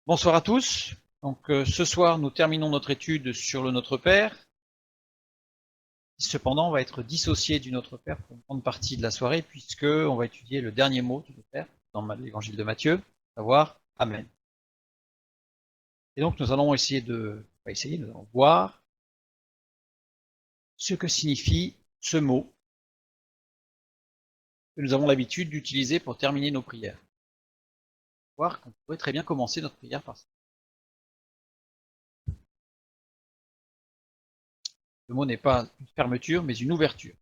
Bonsoir à tous. Donc, ce soir, nous terminons notre étude sur le Notre Père. Cependant, on va être dissocié du Notre Père pour une grande partie de la soirée, puisque on va étudier le dernier mot du Notre Père dans l'évangile de Matthieu, à savoir Amen. Et donc, nous allons nous allons voir ce que signifie ce mot que nous avons l'habitude d'utiliser pour terminer nos prières. Voir qu'on pourrait très bien commencer notre prière par ça. Le mot n'est pas une fermeture, mais une ouverture.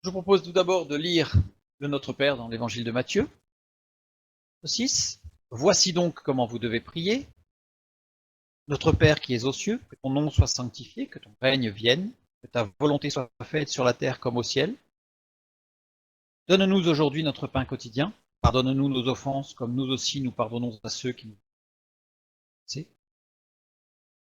Je vous propose tout d'abord de lire le Notre Père dans l'évangile de Matthieu. 6. Voici donc comment vous devez prier. Notre Père qui es aux cieux, que ton nom soit sanctifié, que ton règne vienne, que ta volonté soit faite sur la terre comme au ciel. Donne-nous aujourd'hui notre pain quotidien. Pardonne-nous nos offenses, comme nous aussi nous pardonnons à ceux qui nous offensent.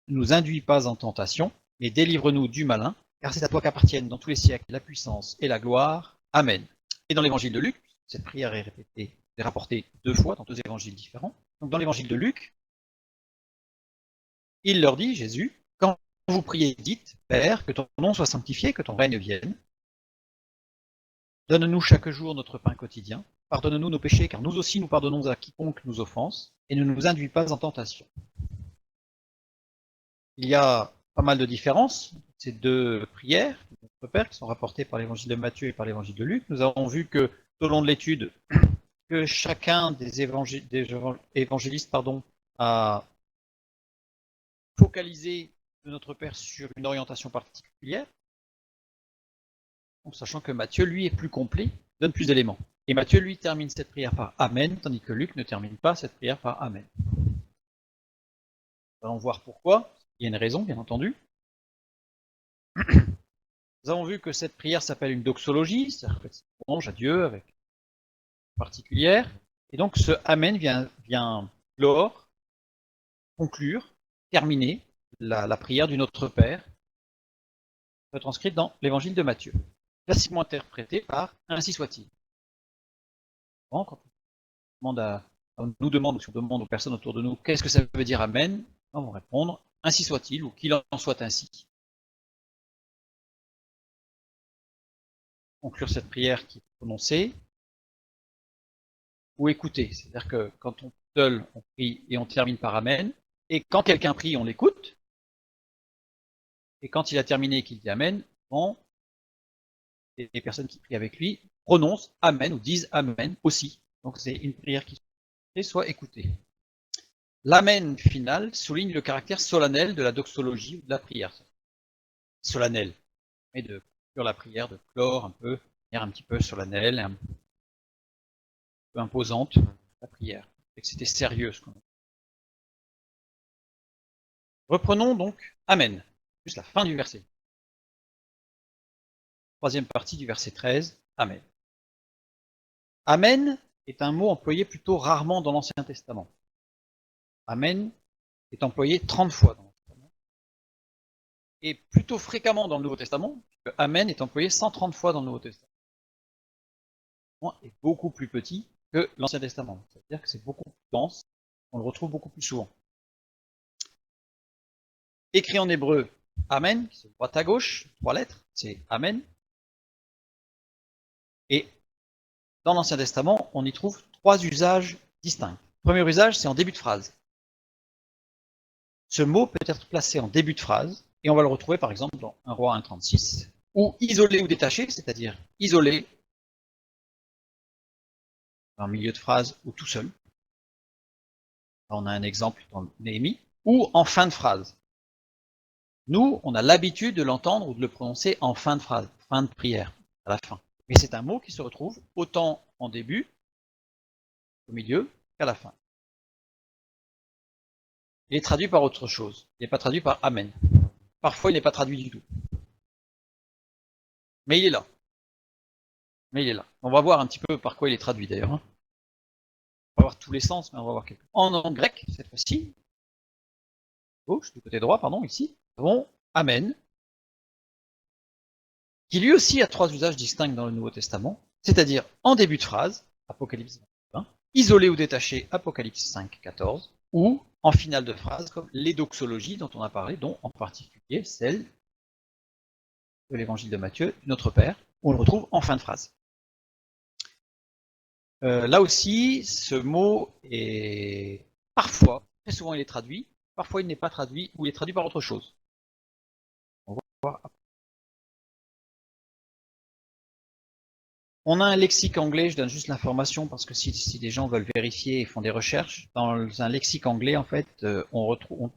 Ne nous induis pas en tentation, mais délivre-nous du malin, car c'est à toi qu'appartiennent dans tous les siècles la puissance et la gloire. Amen. Et dans l'évangile de Luc, cette prière est répétée, est rapportée 2 fois dans 2 évangiles différents. Donc dans l'évangile de Luc, il leur dit, Jésus, quand vous priez, dites, Père, que ton nom soit sanctifié, que ton règne vienne. Donne-nous chaque jour notre pain quotidien. Pardonne-nous nos péchés, car nous aussi nous pardonnons à quiconque nous offense, et ne nous induis pas en tentation. Il y a pas mal de différences, ces deux prières de notre Père, qui sont rapportées par l'évangile de Matthieu et par l'évangile de Luc. Nous avons vu que, tout au long de l'étude, que chacun des évangélistes a focalisé de notre Père sur une orientation particulière, en sachant que Matthieu, lui, est plus complet, donne plus d'éléments. Et Matthieu, lui, termine cette prière par Amen, tandis que Luc ne termine pas cette prière par Amen. Nous allons voir pourquoi. Il y a une raison, bien entendu. Nous avons vu que cette prière s'appelle une doxologie, c'est-à-dire que c'est une louange à Dieu avec une particulière. Et donc ce Amen vient clore, conclure, terminer la prière du Notre Père, transcrite dans l'évangile de Matthieu, classiquement interprétée par Ainsi soit-il. Quand on nous demande, ou si on demande aux personnes autour de nous, qu'est-ce que ça veut dire Amen, on va répondre Ainsi soit-il, ou qu'il en soit ainsi. Conclure cette prière qui est prononcée, ou écouter, c'est-à-dire que quand on seul, on prie et on termine par Amen, et quand quelqu'un prie, on l'écoute, et quand il a terminé et qu'il dit Amen, les personnes qui prient avec lui prononcent Amen ou disent Amen aussi. Donc c'est une prière qui soit écoutée. L'Amen final souligne le caractère solennel de la doxologie ou de la prière. Solennel, mais de conclure la prière, de clore un petit peu solennelle, un peu imposante la prière. Et que c'était sérieux ce qu'on a. Reprenons donc Amen, juste la fin du verset. Troisième partie du verset 13, Amen. Amen est un mot employé plutôt rarement dans l'Ancien Testament. Amen est employé 30 fois dans l'Ancien Testament. Et plutôt fréquemment dans le Nouveau Testament, puisque Amen est employé 130 fois dans le Nouveau Testament. Est beaucoup plus petit que l'Ancien Testament. C'est-à-dire que c'est beaucoup plus dense, on le retrouve beaucoup plus souvent. Écrit en hébreu, Amen, qui se droite à gauche, 3 lettres, c'est Amen. Et dans l'Ancien Testament, on y trouve 3 usages distincts. Le premier usage, c'est en début de phrase. Ce mot peut être placé en début de phrase, et on va le retrouver par exemple dans 1 Roi 1,36, ou isolé ou détaché, c'est-à-dire isolé, en milieu de phrase ou tout seul. On a un exemple dans Néhémie, ou en fin de phrase. Nous, on a l'habitude de l'entendre ou de le prononcer en fin de phrase, fin de prière, à la fin. Mais c'est un mot qui se retrouve autant en début, au milieu, qu'à la fin. Il est traduit par autre chose. Il n'est pas traduit par Amen. Parfois, il n'est pas traduit du tout. Mais il est là. On va voir un petit peu par quoi il est traduit d'ailleurs. On va voir tous les sens, mais on va voir quelques. En grec, cette fois-ci, gauche, du côté droit, pardon, ici, nous avons Amen, qui lui aussi a 3 usages distincts dans le Nouveau Testament, c'est-à-dire en début de phrase, Apocalypse 20, isolé ou détaché, Apocalypse 5, 14, ou en finale de phrase, comme les doxologies dont on a parlé, dont en particulier celle de l'évangile de Matthieu, Notre Père, où on le retrouve en fin de phrase. Là aussi, ce mot est parfois, très souvent il est traduit, parfois il n'est pas traduit, ou il est traduit par autre chose. On va voir. On a un lexique anglais, je donne juste l'information parce que si des gens veulent vérifier et font des recherches, dans un lexique anglais, en fait, on retrouve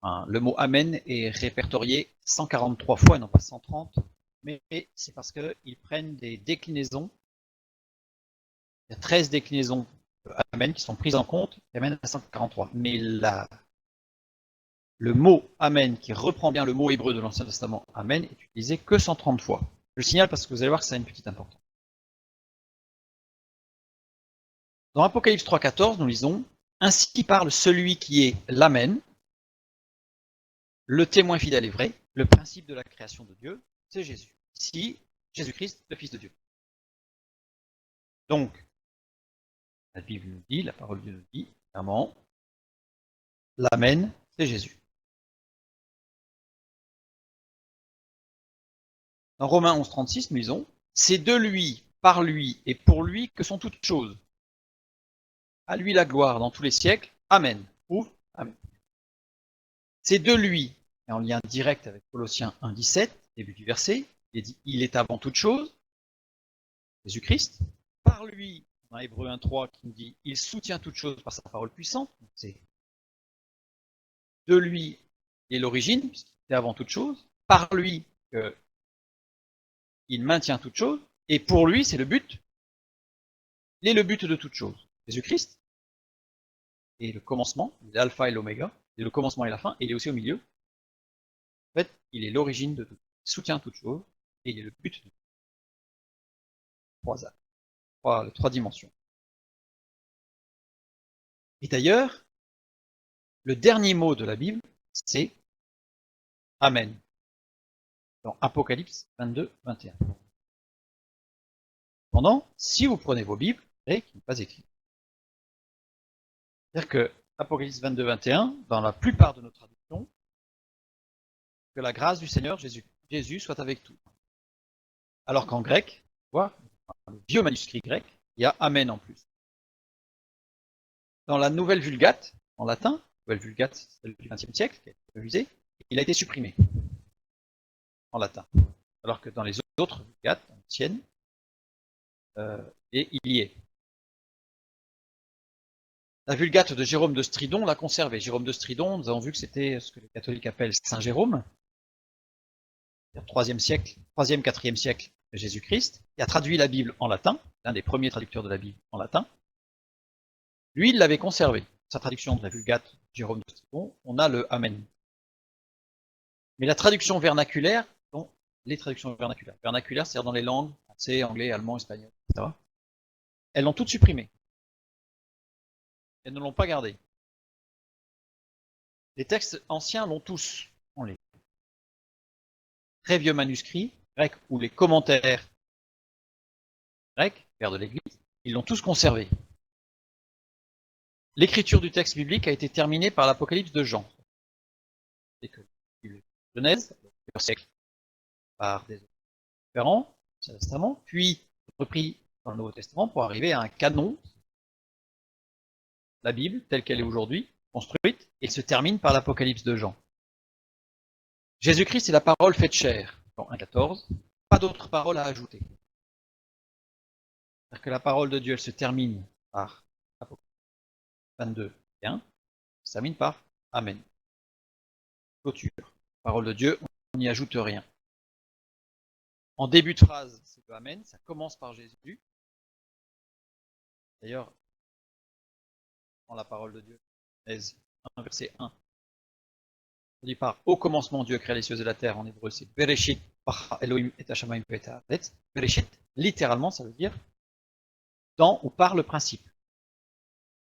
le mot Amen est répertorié 143 fois, non pas 130, mais c'est parce qu'ils prennent des déclinaisons. Il y a 13 déclinaisons Amen qui sont prises en compte, et Amen à 143. Mais le mot Amen, qui reprend bien le mot hébreu de l'Ancien Testament Amen, est utilisé que 130 fois. Je le signale parce que vous allez voir que ça a une petite importance. Dans Apocalypse 3,14, nous lisons « Ainsi parle celui qui est l'Amen, le témoin fidèle et vrai, le principe de la création de Dieu, c'est Jésus. » Ici, Jésus-Christ, le Fils de Dieu. Donc, la Bible nous dit, la parole de Dieu nous dit, clairement, l'Amen, c'est Jésus. Dans Romains 11,36, nous lisons « C'est de lui, par lui et pour lui que sont toutes choses. À lui la gloire dans tous les siècles. Amen. » Ou Amen. C'est de lui, et en lien direct avec Colossiens 1,17, début du verset, il dit « Il est avant toute chose. » Jésus-Christ. Par lui, dans Hébreux 1,3, qui nous dit « Il soutient toute chose par sa parole puissante. » C'est de lui est l'origine, puisqu'il était avant toute chose. Par lui, il maintient toute chose. Et pour lui, c'est le but. Il est le but de toute chose. Jésus-Christ est le commencement, l'alpha et l'oméga, il est le commencement et la fin, et il est aussi au milieu. En fait, il est l'origine de tout. Il soutient toute chose, et il est le but de trois dimensions. Et d'ailleurs, le dernier mot de la Bible, c'est Amen. Dans Apocalypse 22, 21. Cependant, si vous prenez vos Bibles, vous verrez qu'il n'est pas écrit. C'est-à-dire que Apocalypse 22, 21, dans la plupart de nos traductions, que la grâce du Seigneur Jésus soit avec tout. Alors qu'en grec, dans le vieux manuscrit grec, il y a Amen en plus. Dans la Nouvelle Vulgate, en latin, Nouvelle Vulgate, celle du XXe siècle, qui a été révisée, il a été supprimé en latin. Alors que dans les autres Vulgates anciennes, et il y est. La Vulgate de Jérôme de Stridon l'a conservé. Jérôme de Stridon, nous avons vu que c'était ce que les catholiques appellent Saint Jérôme, 3e siècle, 3e, 4e siècle de Jésus-Christ, qui a traduit la Bible en latin, l'un des premiers traducteurs de la Bible en latin. Lui, il l'avait conservé. Sa traduction de la Vulgate de Jérôme de Stridon, on a le Amen. Mais la traduction vernaculaire, donc les traductions vernaculaires, c'est-à-dire dans les langues, français, anglais, allemand, espagnol, etc., elles l'ont toutes supprimé. Elles ne l'ont pas gardé. Les textes anciens l'ont tous. On les très vieux manuscrits grecs ou les commentaires grecs, pères de l'Église, ils l'ont tous conservé. L'écriture du texte biblique a été terminée par l'Apocalypse de Jean. C'est que Genèse, plusieurs siècles, par des auteurs différents, l'Ancien Testament, puis repris dans le Nouveau Testament pour arriver à un canon, la Bible telle qu'elle est aujourd'hui, construite, et se termine par l'Apocalypse de Jean. Jésus-Christ est la parole faite chair, dans 1,14, pas d'autre parole à ajouter. C'est-à-dire que la parole de Dieu, elle se termine par Apocalypse 22, 1, se termine par Amen. Clôture. Parole de Dieu, on n'y ajoute rien. En début de phrase, c'est le Amen, ça commence par Jésus. D'ailleurs, dans la parole de Dieu, 1 verset 1, on dit par au commencement Dieu créa les cieux et la terre, en hébreu c'est Bereshit, Elohim et Hashamayim Petaaretz. Bereshit, littéralement, ça veut dire dans ou par le principe. Le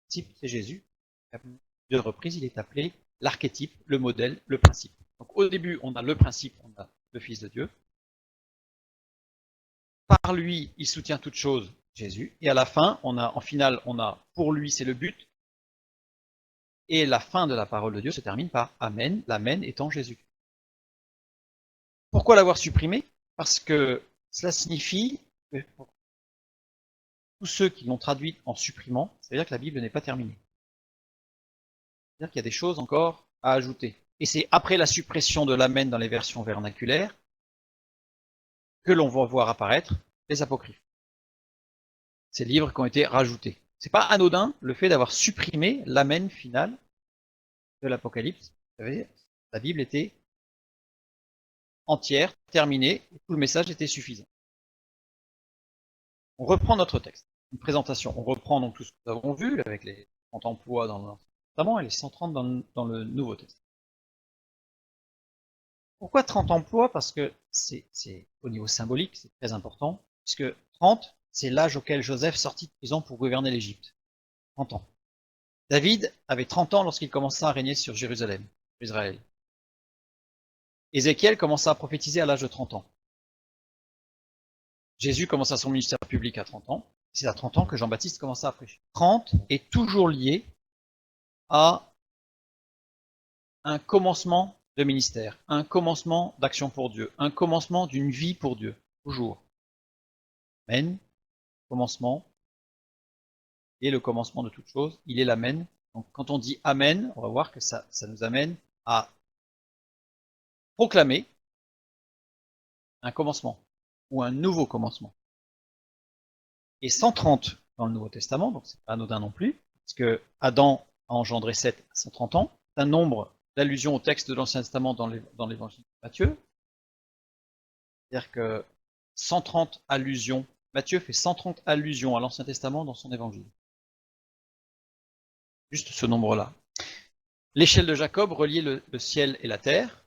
principe, c'est Jésus. À deux reprises, il est appelé l'archétype, le modèle, le principe. Donc au début, on a le principe, on a le Fils de Dieu. Par lui, il soutient toute chose, Jésus. Et à la fin, en finale, on a pour lui, c'est le but. Et la fin de la parole de Dieu se termine par Amen, l'Amen étant Jésus. Pourquoi l'avoir supprimé? Parce que cela signifie que pour tous ceux qui l'ont traduite en supprimant, c'est-à-dire que la Bible n'est pas terminée. C'est-à-dire qu'il y a des choses encore à ajouter. Et c'est après la suppression de l'Amen dans les versions vernaculaires que l'on va voir apparaître les apocryphes. Ces livres qui ont été rajoutés. C'est pas anodin le fait d'avoir supprimé l'Amen final de l'Apocalypse. Vous savez, la Bible était entière, terminée, et tout le message était suffisant. On reprend notre texte, une présentation. On reprend donc tout ce que nous avons vu avec les 30 emplois dans l'Ancien Testament et les 130 dans le Nouveau Testament. Pourquoi 30 emplois? Parce que c'est au niveau symbolique, c'est très important, puisque 30, c'est l'âge auquel Joseph sortit de prison pour gouverner l'Égypte. 30 ans. David avait 30 ans lorsqu'il commença à régner sur Jérusalem, Israël. Ézéchiel commença à prophétiser à l'âge de 30 ans. Jésus commença son ministère public à 30 ans. C'est à 30 ans que Jean-Baptiste commença à prêcher. 30 est toujours lié à un commencement de ministère, un commencement d'action pour Dieu, un commencement d'une vie pour Dieu, toujours. Amen, commencement, et le commencement de toute chose, il est l'Amen. Donc quand on dit Amen, on va voir que ça nous amène à proclamer un commencement, ou un nouveau commencement. Et 130 dans le Nouveau Testament, donc c'est pas anodin non plus, parce que Adam a engendré 7 à 130 ans, c'est un nombre d'allusions au texte de l'Ancien Testament dans l'évangile de Matthieu. C'est-à-dire que 130 allusions, Matthieu fait 130 allusions à l'Ancien Testament dans son évangile. Juste ce nombre-là. L'échelle de Jacob reliait le ciel et la terre.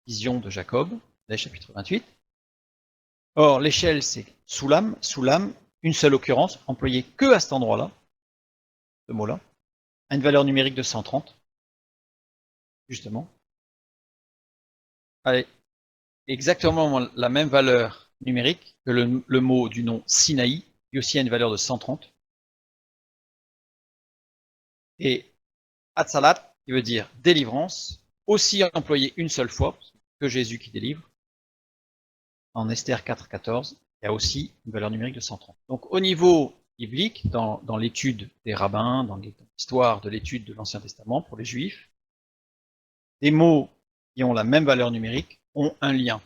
Vision de Jacob, chapitre 28. Or, l'échelle, c'est Soulam, une seule occurrence, employée que à cet endroit-là, ce mot-là, a une valeur numérique de 130, justement. Allez, exactement la même valeur numérique que le mot du nom Sinaï, qui aussi a une valeur de 130. Et Hatzalat, qui veut dire délivrance, aussi employé une seule fois, que Jésus qui délivre. En Esther 4.14, il y a aussi une valeur numérique de 130. Donc au niveau biblique, dans l'étude des rabbins, dans l'histoire de l'étude de l'Ancien Testament pour les Juifs, des mots qui ont la même valeur numérique ont un lien.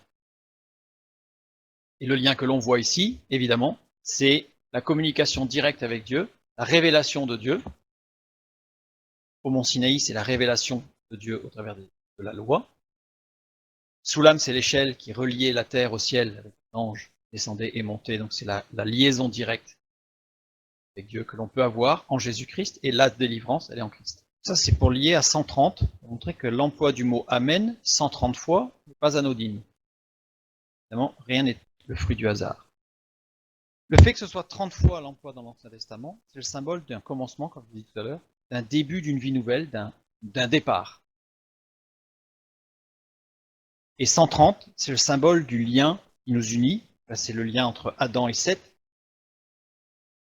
Et le lien que l'on voit ici, évidemment, c'est la communication directe avec Dieu, la révélation de Dieu. Au mont Sinaï, c'est la révélation de Dieu au travers de la loi. Soulam, c'est l'échelle qui reliait la terre au ciel, avec l'ange descendait et montait, donc c'est la liaison directe avec Dieu que l'on peut avoir en Jésus-Christ, et la délivrance, elle est en Christ. Ça, c'est pour lier à 130, pour montrer que l'emploi du mot Amen 130 fois n'est pas anodine. Évidemment, rien n'est le fruit du hasard. Le fait que ce soit 30 fois l'emploi dans l'Ancien Testament, c'est le symbole d'un commencement, comme je vous disais tout à l'heure, d'un début d'une vie nouvelle, d'un départ. Et 130, c'est le symbole du lien qui nous unit. C'est le lien entre Adam et Seth.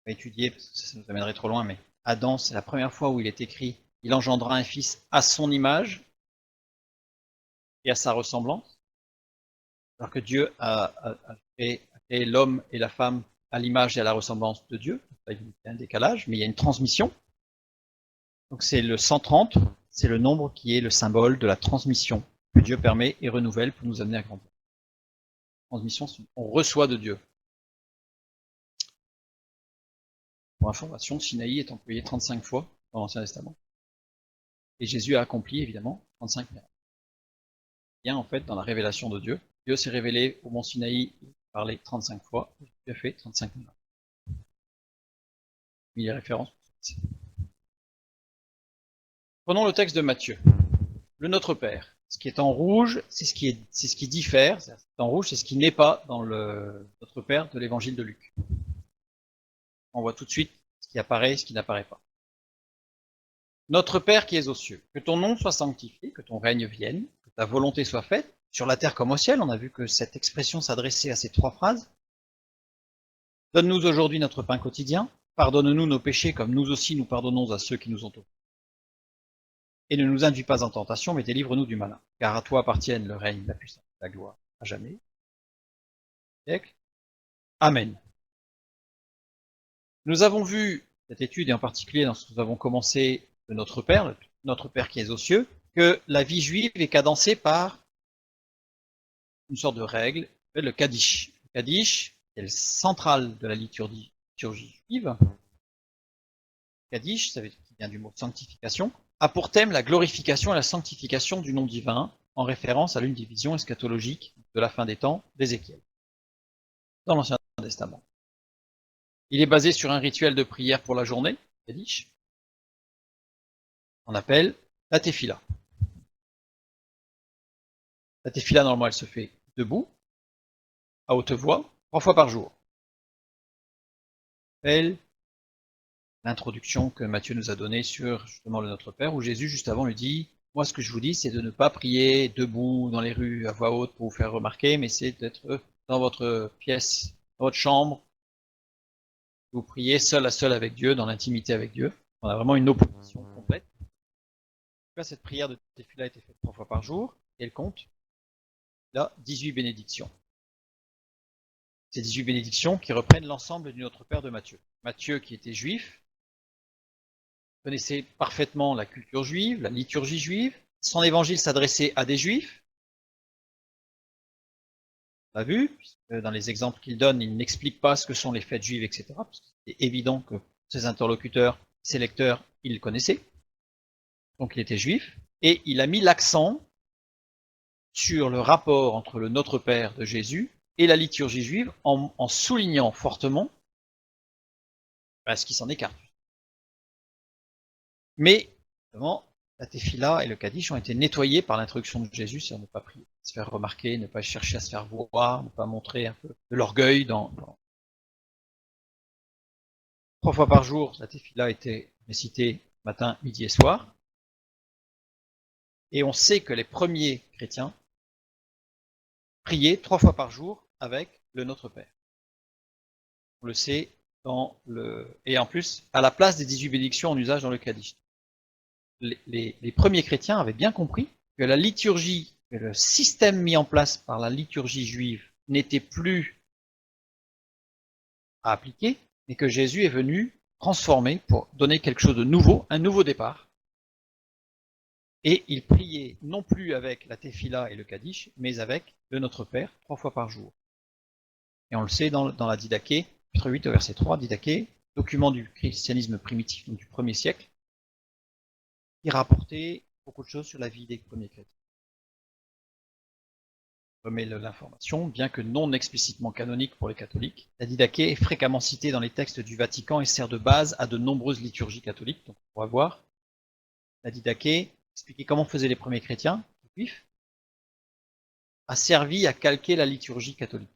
On va étudier, parce que ça nous amènerait trop loin, mais Adam, c'est la première fois où il est écrit « Il engendra un fils à son image et à sa ressemblance ». Alors que Dieu a créé l'homme et la femme à l'image et à la ressemblance de Dieu. Il y a un décalage, mais il y a une transmission. Donc c'est le 130, c'est le nombre qui est le symbole de la transmission que Dieu permet et renouvelle pour nous amener à grandir. Transmission, on reçoit de Dieu. Pour information, Sinaï est employé 35 fois dans l'Ancien Testament. Et Jésus a accompli, évidemment, 35 miracles. Bien, en fait, dans la révélation de Dieu. Dieu s'est révélé au mont Sinaï, il parlait 35 fois, et Jésus a fait 35 miracles. Il y a référence. Prenons le texte de Matthieu. Le Notre Père. Ce qui est en rouge, c'est ce qui diffère. Ce qui est en rouge, c'est ce qui n'est pas dans le Notre Père de l'évangile de Luc. On voit tout de suite ce qui apparaît et ce qui n'apparaît pas. Notre Père qui es aux cieux, que ton nom soit sanctifié, que ton règne vienne, que ta volonté soit faite, sur la terre comme au ciel. On a vu que cette expression s'adressait à ces trois phrases. Donne-nous aujourd'hui notre pain quotidien. Pardonne-nous nos péchés comme nous aussi nous pardonnons à ceux qui nous ont offensés. Et ne nous induis pas en tentation, mais délivre-nous du malin. Car à toi appartiennent le règne, la puissance, la gloire, à jamais. Amen. Nous avons vu cette étude, et en particulier dans ce que nous avons commencé de notre Père qui est aux cieux, que la vie juive est cadencée par une sorte de règle, le Kaddish. Le Kaddish est le central de la liturgie juive. Kaddish, ça vient du mot sanctification, a pour thème la glorification et la sanctification du nom divin, en référence à l'une des visions eschatologiques de la fin des temps d'Ézéchiel, dans l'Ancien Testament. Il est basé sur un rituel de prière pour la journée, Kaddish, qu'on appelle la Tefila. La Tefila, normalement, elle se fait debout, à haute voix, 3 fois par jour. L'introduction que Matthieu nous a donnée sur justement le Notre Père, où Jésus, juste avant, lui dit « Moi, ce que je vous dis, c'est de ne pas prier debout dans les rues à voix haute pour vous faire remarquer, mais c'est d'être dans votre pièce, dans votre chambre, vous priez seul à seul avec Dieu, dans l'intimité avec Dieu. » On a vraiment une opposition complète. Là, cette prière de Tefila a été faite 3 fois par jour, et elle compte là 18 bénédictions. Ces 18 bénédictions qui reprennent l'ensemble du Notre Père de Matthieu. Matthieu, qui était juif, connaissait parfaitement la culture juive, la liturgie juive. Son évangile s'adressait à des juifs. On l'a vu, puisque dans les exemples qu'il donne, il n'explique pas ce que sont les fêtes juives, etc. Parce que c'est évident que ses interlocuteurs, ses lecteurs, ils le connaissaient. Donc il était juif. Et il a mis l'accent sur le rapport entre le Notre Père de Jésus et la liturgie juive en soulignant fortement ce qui s'en écarte. Mais, évidemment, la Tefila et le Kaddish ont été nettoyés par l'introduction de Jésus, c'est-à-dire ne pas prier, se faire remarquer, ne pas chercher à se faire voir, ne pas montrer un peu de l'orgueil. 3 fois par jour, la Tefila était récitée matin, midi et soir. Et on sait que les premiers chrétiens priaient 3 fois par jour avec le Notre Père. On le sait et en plus, à la place des 18 bénédictions en usage dans le Kaddish. Les premiers chrétiens avaient bien compris que la liturgie, que le système mis en place par la liturgie juive n'était plus à appliquer, mais que Jésus est venu transformer pour donner quelque chose de nouveau, un nouveau départ. Et il priait non plus avec la Tefila et le Kaddish, mais avec le Notre Père 3 fois par jour. Et on le sait dans la Didaché, chapitre 8 au verset 3, Didaché, document du christianisme primitif, donc du 1er siècle, qui rapportait beaucoup de choses sur la vie des premiers chrétiens. Je remets l'information, bien que non explicitement canonique pour les catholiques, la Didaché est fréquemment citée dans les textes du Vatican et sert de base à de nombreuses liturgies catholiques. Donc on va voir, la Didaché, expliquer comment faisaient les premiers chrétiens, juifs, a servi à calquer la liturgie catholique.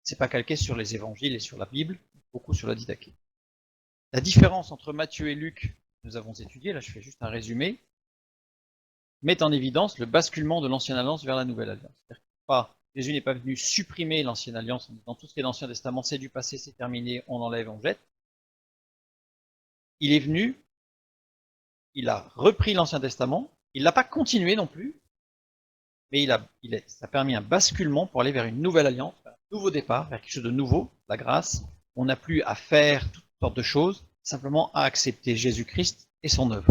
C'est pas calqué sur les évangiles et sur la Bible, beaucoup sur la Didaché. La différence entre Matthieu et Luc, que nous avons étudié, là je fais juste un résumé, met en évidence le basculement de l'ancienne alliance vers la nouvelle alliance. Jésus n'est pas venu supprimer l'ancienne alliance en disant tout ce qui est l'Ancien Testament, c'est du passé, c'est terminé, on enlève, on jette. Il est venu, il a repris l'Ancien Testament, il l'a pas continué non plus, mais ça a permis un basculement pour aller vers une nouvelle alliance, un nouveau départ, vers quelque chose de nouveau, la grâce. On n'a plus à faire toutes sortes de choses, simplement à accepter Jésus-Christ et son œuvre.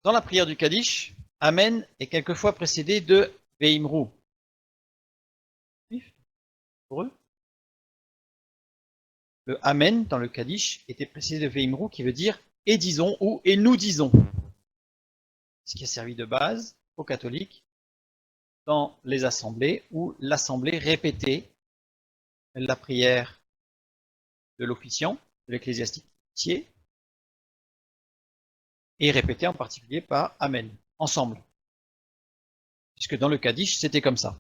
Dans la prière du Kaddish, Amen est quelquefois précédé de Veimru. Pour eux, le Amen dans le Kaddish était précédé de Veimru qui veut dire et disons ou et nous disons. Ce qui a servi de base aux catholiques dans les assemblées où l'assemblée répétait la prière de l'officiant, de l'ecclésiastique et répétait en particulier par Amen, ensemble. Puisque dans le Kaddish, c'était comme ça.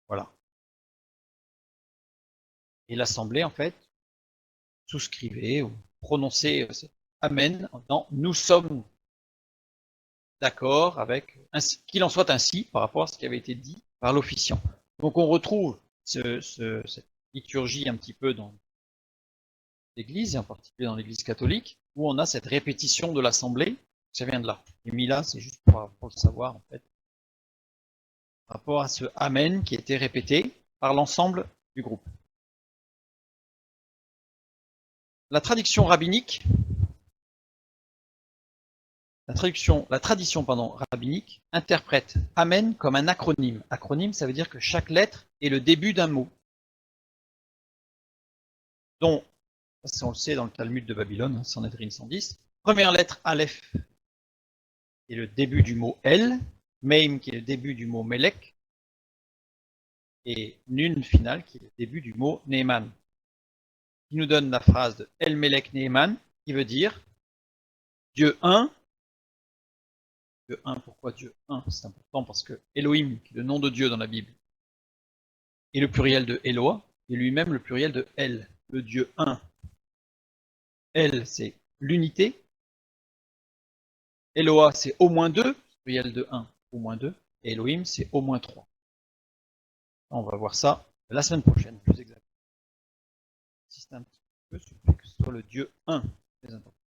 Voilà. Et l'assemblée, en fait, souscrivait ou prononçait Amen en disant nous sommes d'accord avec qu'il en soit ainsi par rapport à ce qui avait été dit par l'officiant. Donc on retrouve cette liturgie un petit peu dans l'Église, et en particulier dans l'Église catholique, où on a cette répétition de l'assemblée. Ça vient de là. Et mis là, c'est juste pour le savoir, en fait, par rapport à ce Amen qui était répété par l'ensemble du groupe. La tradition rabbinique, la tradition rabbinique interprète Amen comme un acronyme. Acronyme, ça veut dire que chaque lettre est le début d'un mot. Donc, ça on le sait dans le Talmud de Babylone, Sanhedrin 110. Première lettre, Aleph, qui est le début du mot El, Meim, qui est le début du mot Melek, et Nun, final, qui est le début du mot Neeman. Qui nous donne la phrase de El Melek Neeman, qui veut dire Dieu un. Dieu un, pourquoi Dieu un? C'est important parce que Elohim, qui est le nom de Dieu dans la Bible, est le pluriel de Eloah, et lui-même le pluriel de El, le Dieu un. El, c'est l'unité. Eloah, c'est au moins 2, pluriel de 1, au moins 2. Et Elohim, c'est au moins 3. On va voir ça la semaine prochaine, plus exactement. J'insiste un petit peu sur le fait que ce soit le Dieu 1. Très important.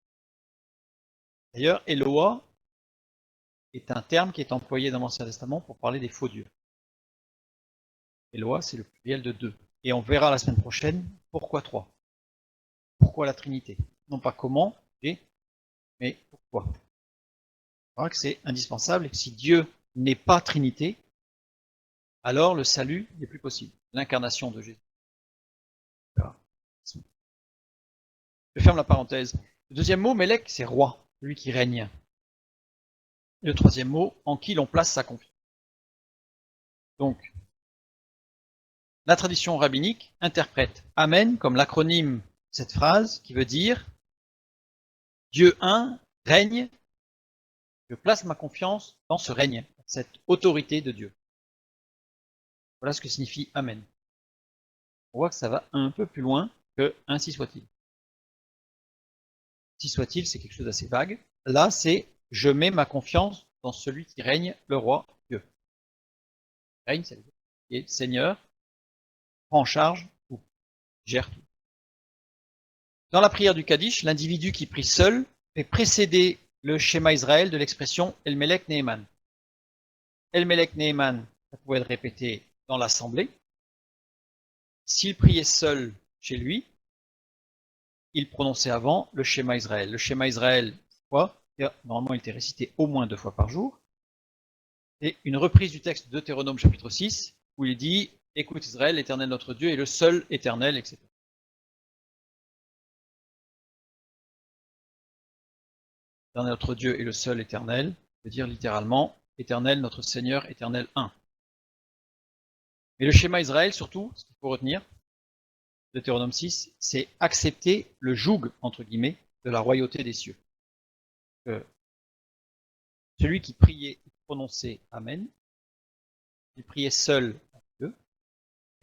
D'ailleurs, Eloah est un terme qui est employé dans l'Ancien Testament pour parler des faux dieux. Eloah, c'est le pluriel de 2. Et on verra la semaine prochaine pourquoi 3. Pourquoi la Trinité? Non pas comment, mais pourquoi. On verra que c'est indispensable et que si Dieu n'est pas Trinité, alors le salut n'est plus possible. L'incarnation de Jésus. Je ferme la parenthèse. Le deuxième mot, Melek, c'est roi, celui qui règne. Et le troisième mot, en qui l'on place sa confiance. Donc, la tradition rabbinique interprète Amen comme l'acronyme de cette phrase qui veut dire Dieu un règne, je place ma confiance dans ce règne, cette autorité de Dieu. Voilà ce que signifie Amen. On voit que ça va un peu plus loin que ainsi soit-il. Ainsi soit-il, c'est quelque chose d'assez vague. Là, c'est je mets ma confiance dans celui qui règne, le roi Dieu. Règne, c'est le Seigneur, prend en charge tout, gère tout. Dans la prière du Kaddish, l'individu qui prie seul fait précéder le schéma Israël de l'expression El Melek Neeman. El Melek Neeman, ça pouvait être répété dans l'assemblée. S'il priait seul chez lui, il prononçait avant le schéma Israël. Le schéma Israël, quoi? Normalement, il était récité au moins 2 fois par jour. Et une reprise du texte de Deutéronome chapitre 6, où il dit « Écoute Israël, l'Éternel notre Dieu est le seul éternel, etc. » L'Éternel notre Dieu est le seul éternel, veut dire littéralement « Éternel notre Seigneur, éternel un ». Mais le schéma Israël, surtout, ce qu'il faut retenir, Deutéronome 6, c'est accepter le joug, entre guillemets, de la royauté des cieux. Celui qui priait et prononçait Amen, il priait seul à Dieu,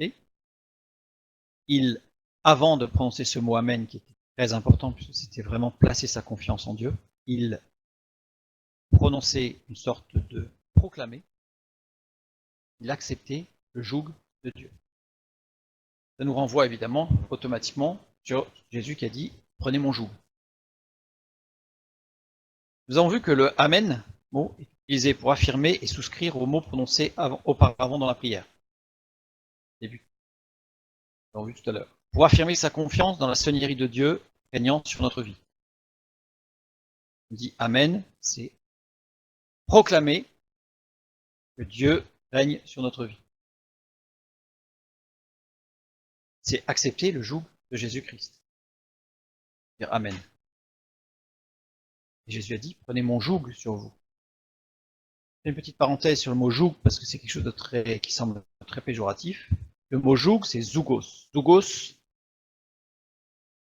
et avant de prononcer ce mot Amen, qui était très important, puisque c'était vraiment placer sa confiance en Dieu, il prononçait une sorte de proclamé, il acceptait le joug de Dieu. Ça nous renvoie évidemment automatiquement sur Jésus qui a dit « Prenez mon joug ». Nous avons vu que le Amen, mot, est utilisé pour affirmer et souscrire au mot prononcé auparavant dans la prière. Début. Nous l'avons vu tout à l'heure. Pour affirmer sa confiance dans la seigneurie de Dieu régnant sur notre vie. On dit Amen, c'est proclamer que Dieu règne sur notre vie. C'est accepter le joug de Jésus-Christ. Dire Amen. Et Jésus a dit, prenez mon joug sur vous. Une petite parenthèse sur le mot joug, parce que c'est quelque chose de qui semble très péjoratif. Le mot joug, c'est zougos. Zougos, c'est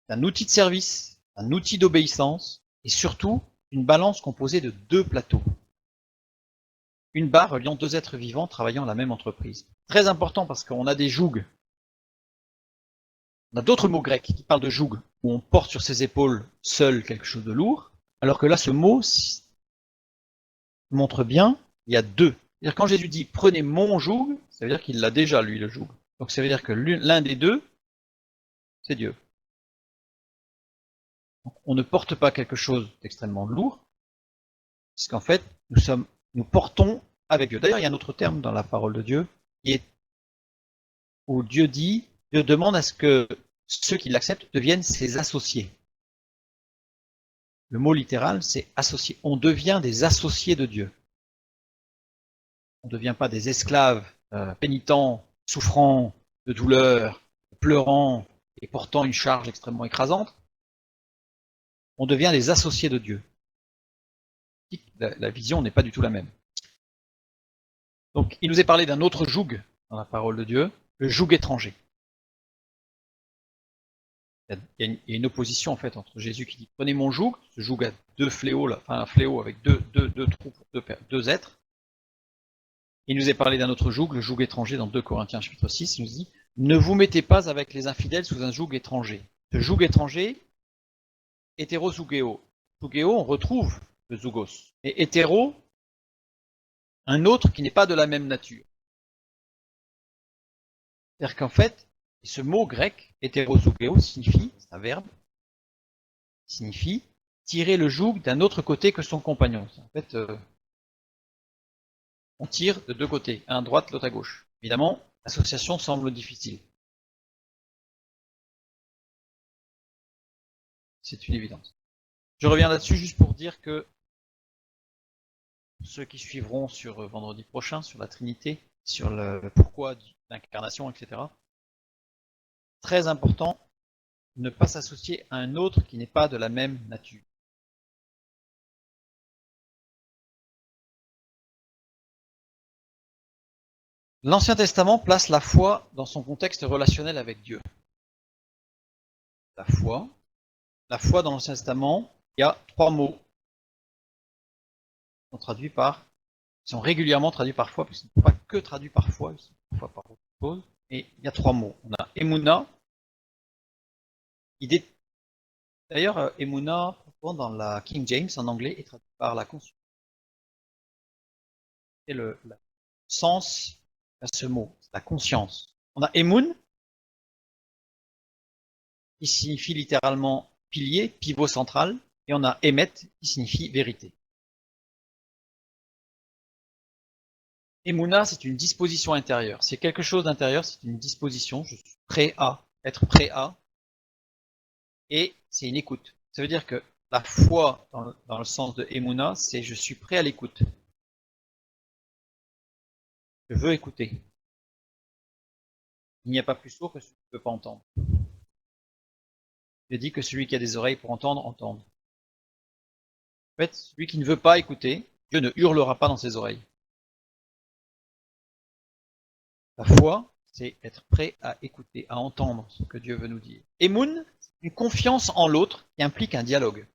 un outil de service, un outil d'obéissance, et surtout, une balance composée de 2 plateaux. Une barre reliant 2 êtres vivants travaillant à la même entreprise. Très important parce qu'on a des jougs. On a d'autres mots grecs qui parlent de joug, où on porte sur ses épaules seul quelque chose de lourd, alors que là, ce mot montre bien, il y a 2 C'est-à-dire quand Jésus dit prenez mon joug, ça veut dire qu'il l'a déjà lui le joug. Donc ça veut dire que l'un des deux, c'est Dieu. Donc, on ne porte pas quelque chose d'extrêmement lourd, puisqu'en fait nous portons avec Dieu. D'ailleurs il y a un autre terme dans la parole de Dieu qui est où Dieu demande à ce que ceux qui l'acceptent deviennent ses associés. Le mot littéral, c'est associé. On devient des associés de Dieu. On ne devient pas des esclaves pénitents, souffrants, de douleur, pleurant et portant une charge extrêmement écrasante. On devient des associés de Dieu. La vision n'est pas du tout la même. Donc, il nous est parlé d'un autre joug dans la parole de Dieu, le joug étranger. Il y a une opposition en fait entre Jésus qui dit prenez mon joug, ce joug a deux fléaux, là, enfin un fléau avec deux troupes, deux êtres. Il nous est parlé d'un autre joug, le joug étranger dans 2 Corinthiens chapitre 6, il nous dit ne vous mettez pas avec les infidèles sous un joug étranger. Ce joug étranger, hétérozougéo. Zougéo, on retrouve le zougos. Et hétéro, un autre qui n'est pas de la même nature. C'est-à-dire qu'en fait, ce mot grec, hétérozougéo, signifie, c'est un verbe, signifie tirer le joug d'un autre côté que son compagnon. En fait, on tire de deux côtés, un à droite, l'autre à gauche. Évidemment, l'association semble difficile. C'est une évidence. Je reviens là-dessus juste pour dire que ceux qui suivront sur vendredi prochain, sur la Trinité, sur le pourquoi de l'incarnation, etc., très important, ne pas s'associer à un autre qui n'est pas de la même nature. L'Ancien Testament place la foi dans son contexte relationnel avec Dieu. La foi dans l'Ancien Testament, il y a 3 mots qui sont régulièrement traduits par foi, parce qu'ils ne sont pas que traduits par foi, ils sont parfois par autre chose. Et il y a 3 mots. On a Emouna, d'ailleurs, Emouna, dans la King James en anglais, est traduit par la conscience. Et le sens à ce mot, c'est la conscience. On a Emun, qui signifie littéralement pilier, pivot central, et on a Emet, qui signifie vérité. Emouna, c'est une disposition intérieure. C'est quelque chose d'intérieur, c'est une disposition, je suis prêt à, être prêt à, et c'est une écoute. Ça veut dire que la foi, dans le sens de Emouna, c'est je suis prêt à l'écoute. Je veux écouter. Il n'y a pas plus sourd que celui qui ne peut pas entendre. Je dis que celui qui a des oreilles pour entendre, entende. En fait, celui qui ne veut pas écouter, Dieu ne hurlera pas dans ses oreilles. La foi, c'est être prêt à écouter, à entendre ce que Dieu veut nous dire. Emoun, c'est une confiance en l'autre qui implique un dialogue.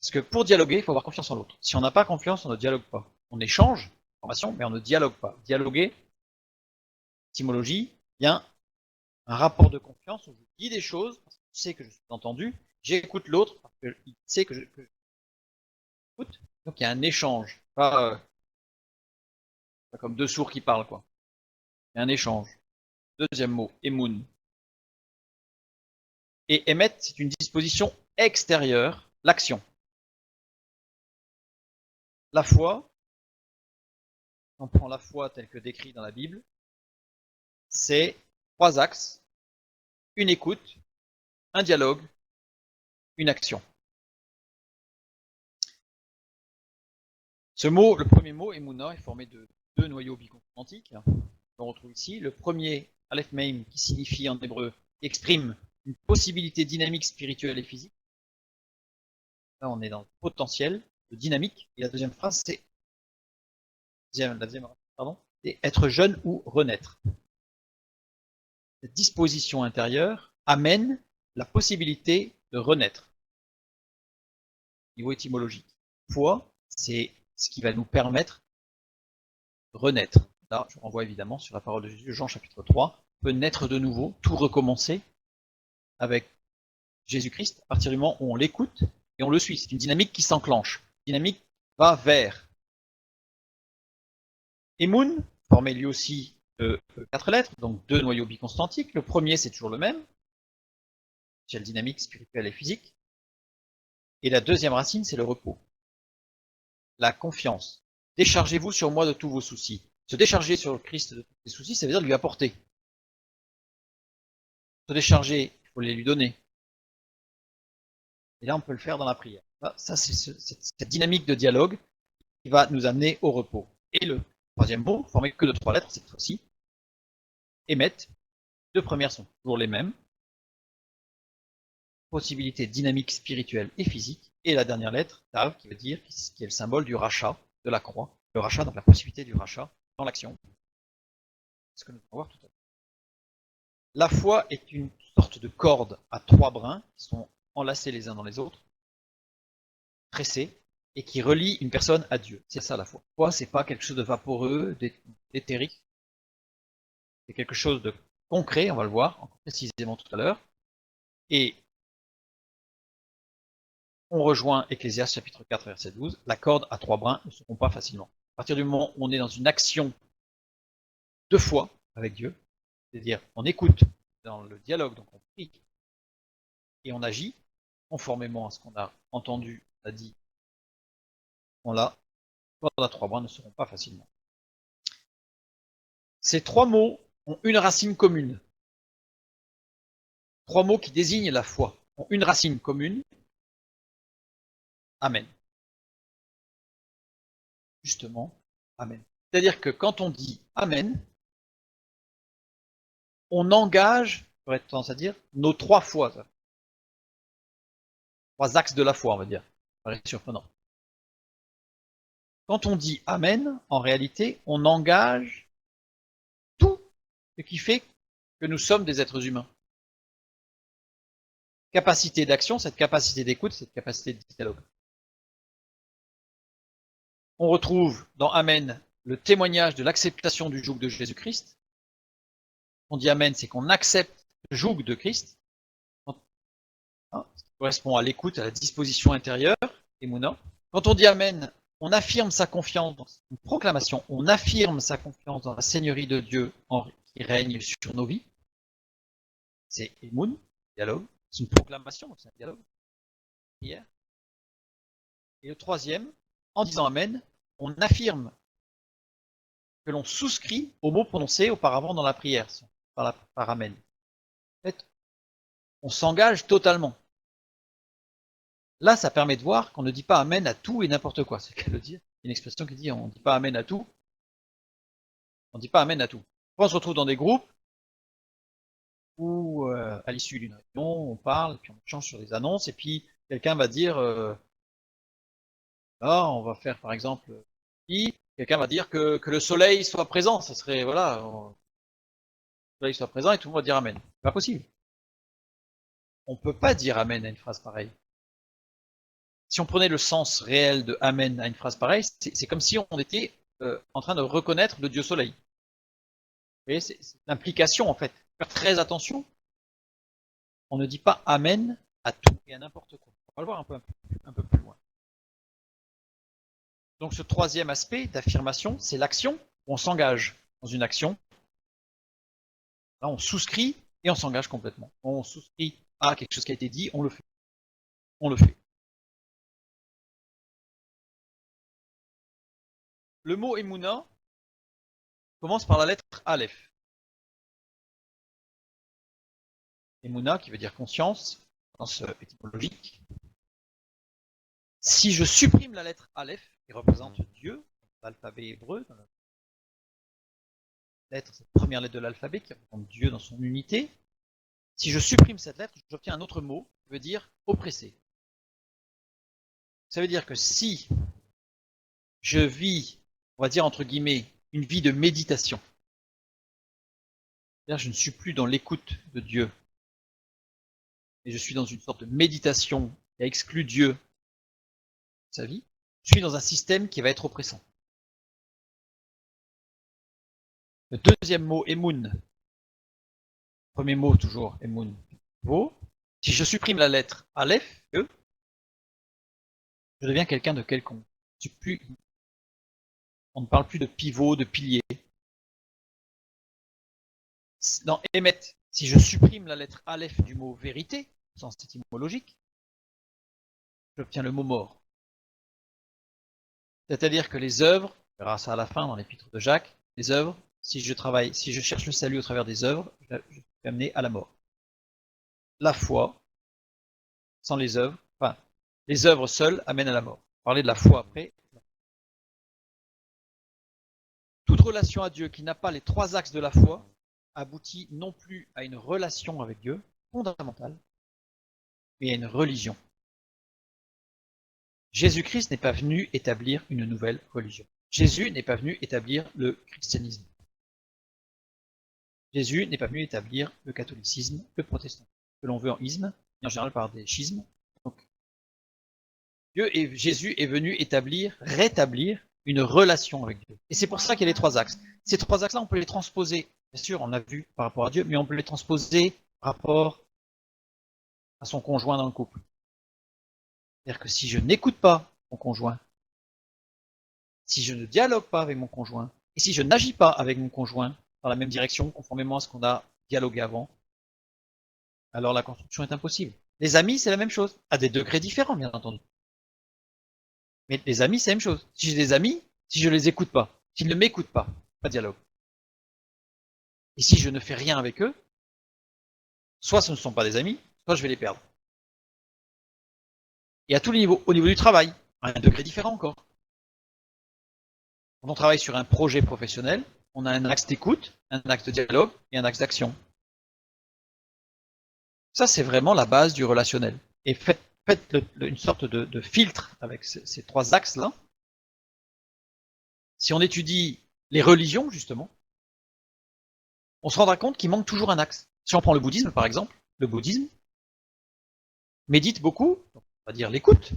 Parce que pour dialoguer, il faut avoir confiance en l'autre. Si on n'a pas confiance, on ne dialogue pas. On échange informations, mais on ne dialogue pas. Dialoguer, étymologie, bien un rapport de confiance où je dis des choses parce que je sais que je suis entendu, j'écoute l'autre parce qu'il sait que je écoute. Donc il y a un échange, pas comme deux sourds qui parlent, quoi. Il y a un échange. Deuxième mot, emoun. Et émettre, c'est une disposition extérieure, l'action. La foi, on prend la foi telle que décrite dans la Bible, c'est 3 axes, une écoute, un dialogue, une action. Ce mot, le premier mot, Emouna, est formé de 2 noyaux biconsonantiques. On retrouve ici. Le premier, Aleph Meim, qui signifie en hébreu, exprime une possibilité dynamique, spirituelle et physique. Là, on est dans le potentiel, le dynamique. Et la deuxième phrase, c'est être jeune ou renaître. Cette disposition intérieure amène la possibilité de renaître. Niveau étymologique. Foi, c'est ce qui va nous permettre de renaître. Là, je renvoie évidemment sur la parole de Jésus, Jean chapitre 3, on peut naître de nouveau, tout recommencer avec Jésus-Christ à partir du moment où on l'écoute et on le suit. C'est une dynamique qui s'enclenche. Une dynamique va vers. Emun, formé lui aussi de 4 lettres, donc 2 noyaux biconstantiques. Le premier, c'est toujours le même, échelle dynamique, spirituelle et physique. Et la deuxième racine, c'est le repos. La confiance. Déchargez-vous sur moi de tous vos soucis. Se décharger sur le Christ de tous ses soucis, ça veut dire lui apporter. Se décharger, il faut les lui donner. Et là, on peut le faire dans la prière. Ça, c'est cette dynamique de dialogue qui va nous amener au repos. Et le troisième mot, formé que de 3 lettres cette fois-ci, émettre. Deux premières sont toujours les mêmes. Possibilité dynamique spirituelle et physique. Et la dernière lettre, Tav, qui veut dire, qui est le symbole du rachat, de la croix. Le rachat, donc la possibilité du rachat dans l'action. C'est ce que nous allons voir tout à l'heure. La foi est une sorte de corde à 3 brins qui sont enlacés les uns dans les autres, tressés, et qui relie une personne à Dieu. C'est ça la foi. La foi, c'est pas quelque chose de vaporeux, d'éthérique. C'est quelque chose de concret, on va le voir encore précisément tout à l'heure. Et on rejoint Ecclésiaste chapitre 4 verset 12, la corde à 3 brins ne se rompt pas facilement. À partir du moment où on est dans une action de foi avec Dieu, c'est-à-dire on écoute dans le dialogue, donc on prie, et on agit conformément à ce qu'on a entendu, a dit, on l'a, corde à 3 brins ne se rompt pas facilement. Ces 3 mots ont une racine commune. 3 mots qui désignent la foi ont une racine commune. Amen. Justement, Amen. C'est-à-dire que quand on dit Amen, on engage, j'aurais tendance à dire, nos 3 foi. 3 axes de la foi, on va dire. Ça paraît surprenant. Quand on dit Amen, en réalité, on engage tout ce qui fait que nous sommes des êtres humains. Capacité d'action, cette capacité d'écoute, cette capacité de dialogue. On retrouve dans Amen le témoignage de l'acceptation du joug de Jésus-Christ. On dit Amen, c'est qu'on accepte le joug de Christ, ce qui correspond à l'écoute, à la disposition intérieure, Emouna. Quand on dit Amen, on affirme sa confiance dans une proclamation, on affirme sa confiance dans la Seigneurie de Dieu qui règne sur nos vies. C'est Emoun, dialogue, c'est une proclamation, c'est un dialogue, prière. Et le troisième, en disant Amen, on affirme que l'on souscrit aux mots prononcés auparavant dans la prière, par Amen. En fait, on s'engage totalement. Là, ça permet de voir qu'on ne dit pas Amen à tout et n'importe quoi. C'est qu'à le dire. Il y a une expression qui dit on ne dit pas Amen à tout. On ne dit pas Amen à tout. Quand on se retrouve dans des groupes où, à l'issue d'une réunion, on parle, puis on change sur des annonces, et puis quelqu'un va dire ah, on va faire par exemple quelqu'un va dire que le soleil soit présent. Ça serait, voilà, le soleil soit présent et tout le monde va dire Amen. C'est pas possible. On ne peut pas dire Amen à une phrase pareille. Si on prenait le sens réel de Amen à une phrase pareille, c'est comme si on était en train de reconnaître le Dieu Soleil. Vous voyez, c'est l'implication en fait. Faire très attention. On ne dit pas Amen à tout et à n'importe quoi. On va le voir un peu plus loin. Donc ce troisième aspect d'affirmation, c'est l'action. On s'engage dans une action. Là, on souscrit et on s'engage complètement. On souscrit à quelque chose qui a été dit, on le fait. On le fait. Le mot Emouna commence par la lettre Aleph. Emouna qui veut dire conscience, sens étymologique. Si je supprime la lettre Aleph, qui représente Dieu, l'alphabet hébreu, cette première lettre de l'alphabet qui représente Dieu dans son unité, si je supprime cette lettre, j'obtiens un autre mot qui veut dire oppressé. Ça veut dire que si je vis, on va dire entre guillemets, une vie de méditation, c'est-à-dire je ne suis plus dans l'écoute de Dieu, et je suis dans une sorte de méditation qui a exclu Dieu de sa vie, je suis dans un système qui va être oppressant. Le deuxième mot, Emoun. Premier mot, toujours, Emoun. Si je supprime la lettre Aleph, je deviens quelqu'un de quelconque. Je suis plus On ne parle plus de pivot, de pilier. Dans émet, si je supprime la lettre aleph du mot vérité, au sens étymologique, j'obtiens le mot mort. C'est-à-dire que les œuvres, on verra ça à la fin dans l'épître de Jacques, les œuvres, si je cherche le salut au travers des œuvres, je suis amené à la mort. La foi, sans les œuvres, enfin, les œuvres seules amènent à la mort. Parler de la foi après. Toute relation à Dieu qui n'a pas les trois axes de la foi aboutit non plus à une relation avec Dieu fondamentale, mais à une religion. Jésus-Christ n'est pas venu établir une nouvelle religion. Jésus n'est pas venu établir le christianisme. Jésus n'est pas venu établir le catholicisme, le protestantisme, que l'on veut en isme, et en général par des schismes. Donc, Jésus est venu rétablir une relation avec Dieu. Et c'est pour ça qu'il y a les trois axes. Ces trois axes-là, on peut les transposer, bien sûr, on a vu par rapport à Dieu, mais on peut les transposer par rapport à son conjoint dans le couple. C'est-à-dire que si je n'écoute pas mon conjoint, si je ne dialogue pas avec mon conjoint, et si je n'agis pas avec mon conjoint dans la même direction, conformément à ce qu'on a dialogué avant, alors la construction est impossible. Les amis, c'est la même chose, à des degrés différents, bien entendu. Mais les amis, c'est la même chose. Si j'ai des amis, si je ne les écoute pas, s'ils ne m'écoutent pas de dialogue. Et si je ne fais rien avec eux, soit ce ne sont pas des amis, soit je vais les perdre. Et à tous les niveaux, au niveau du travail, à un degré différent encore. Quand on travaille sur un projet professionnel, on a un axe d'écoute, un axe de dialogue et un axe d'action. Ça, c'est vraiment la base du relationnel. Et faites une sorte de filtre avec ces trois axes-là. Si on étudie les religions, justement, on se rendra compte qu'il manque toujours un axe. Si on prend le bouddhisme, par exemple, le bouddhisme médite beaucoup, on va dire l'écoute.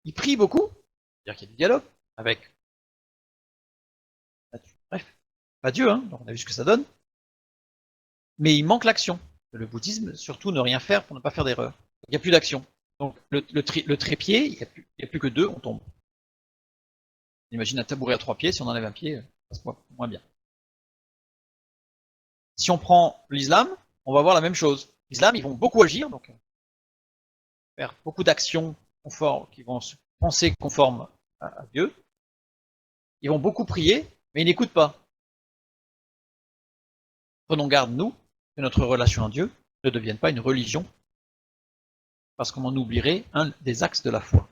Il prie beaucoup, c'est-à-dire qu'il y a du dialogue avec, bref, pas Dieu, hein, donc on a vu ce que ça donne. Mais il manque l'action. Le bouddhisme, surtout, ne rien faire pour ne pas faire d'erreur. Il n'y a plus d'action. Donc le trépied, il n'y a plus que deux, on tombe. Imagine un tabouret à 3 pieds, si on enlève un pied, ça se voit moins bien. Si on prend l'islam, on va voir la même chose. L'islam, ils vont beaucoup agir, donc faire beaucoup d'actions qui vont se penser conformes à Dieu. Ils vont beaucoup prier, mais ils n'écoutent pas. Prenons garde, nous, que notre relation à Dieu ne devienne pas une religion, parce qu'on en oublierait un des axes de la foi.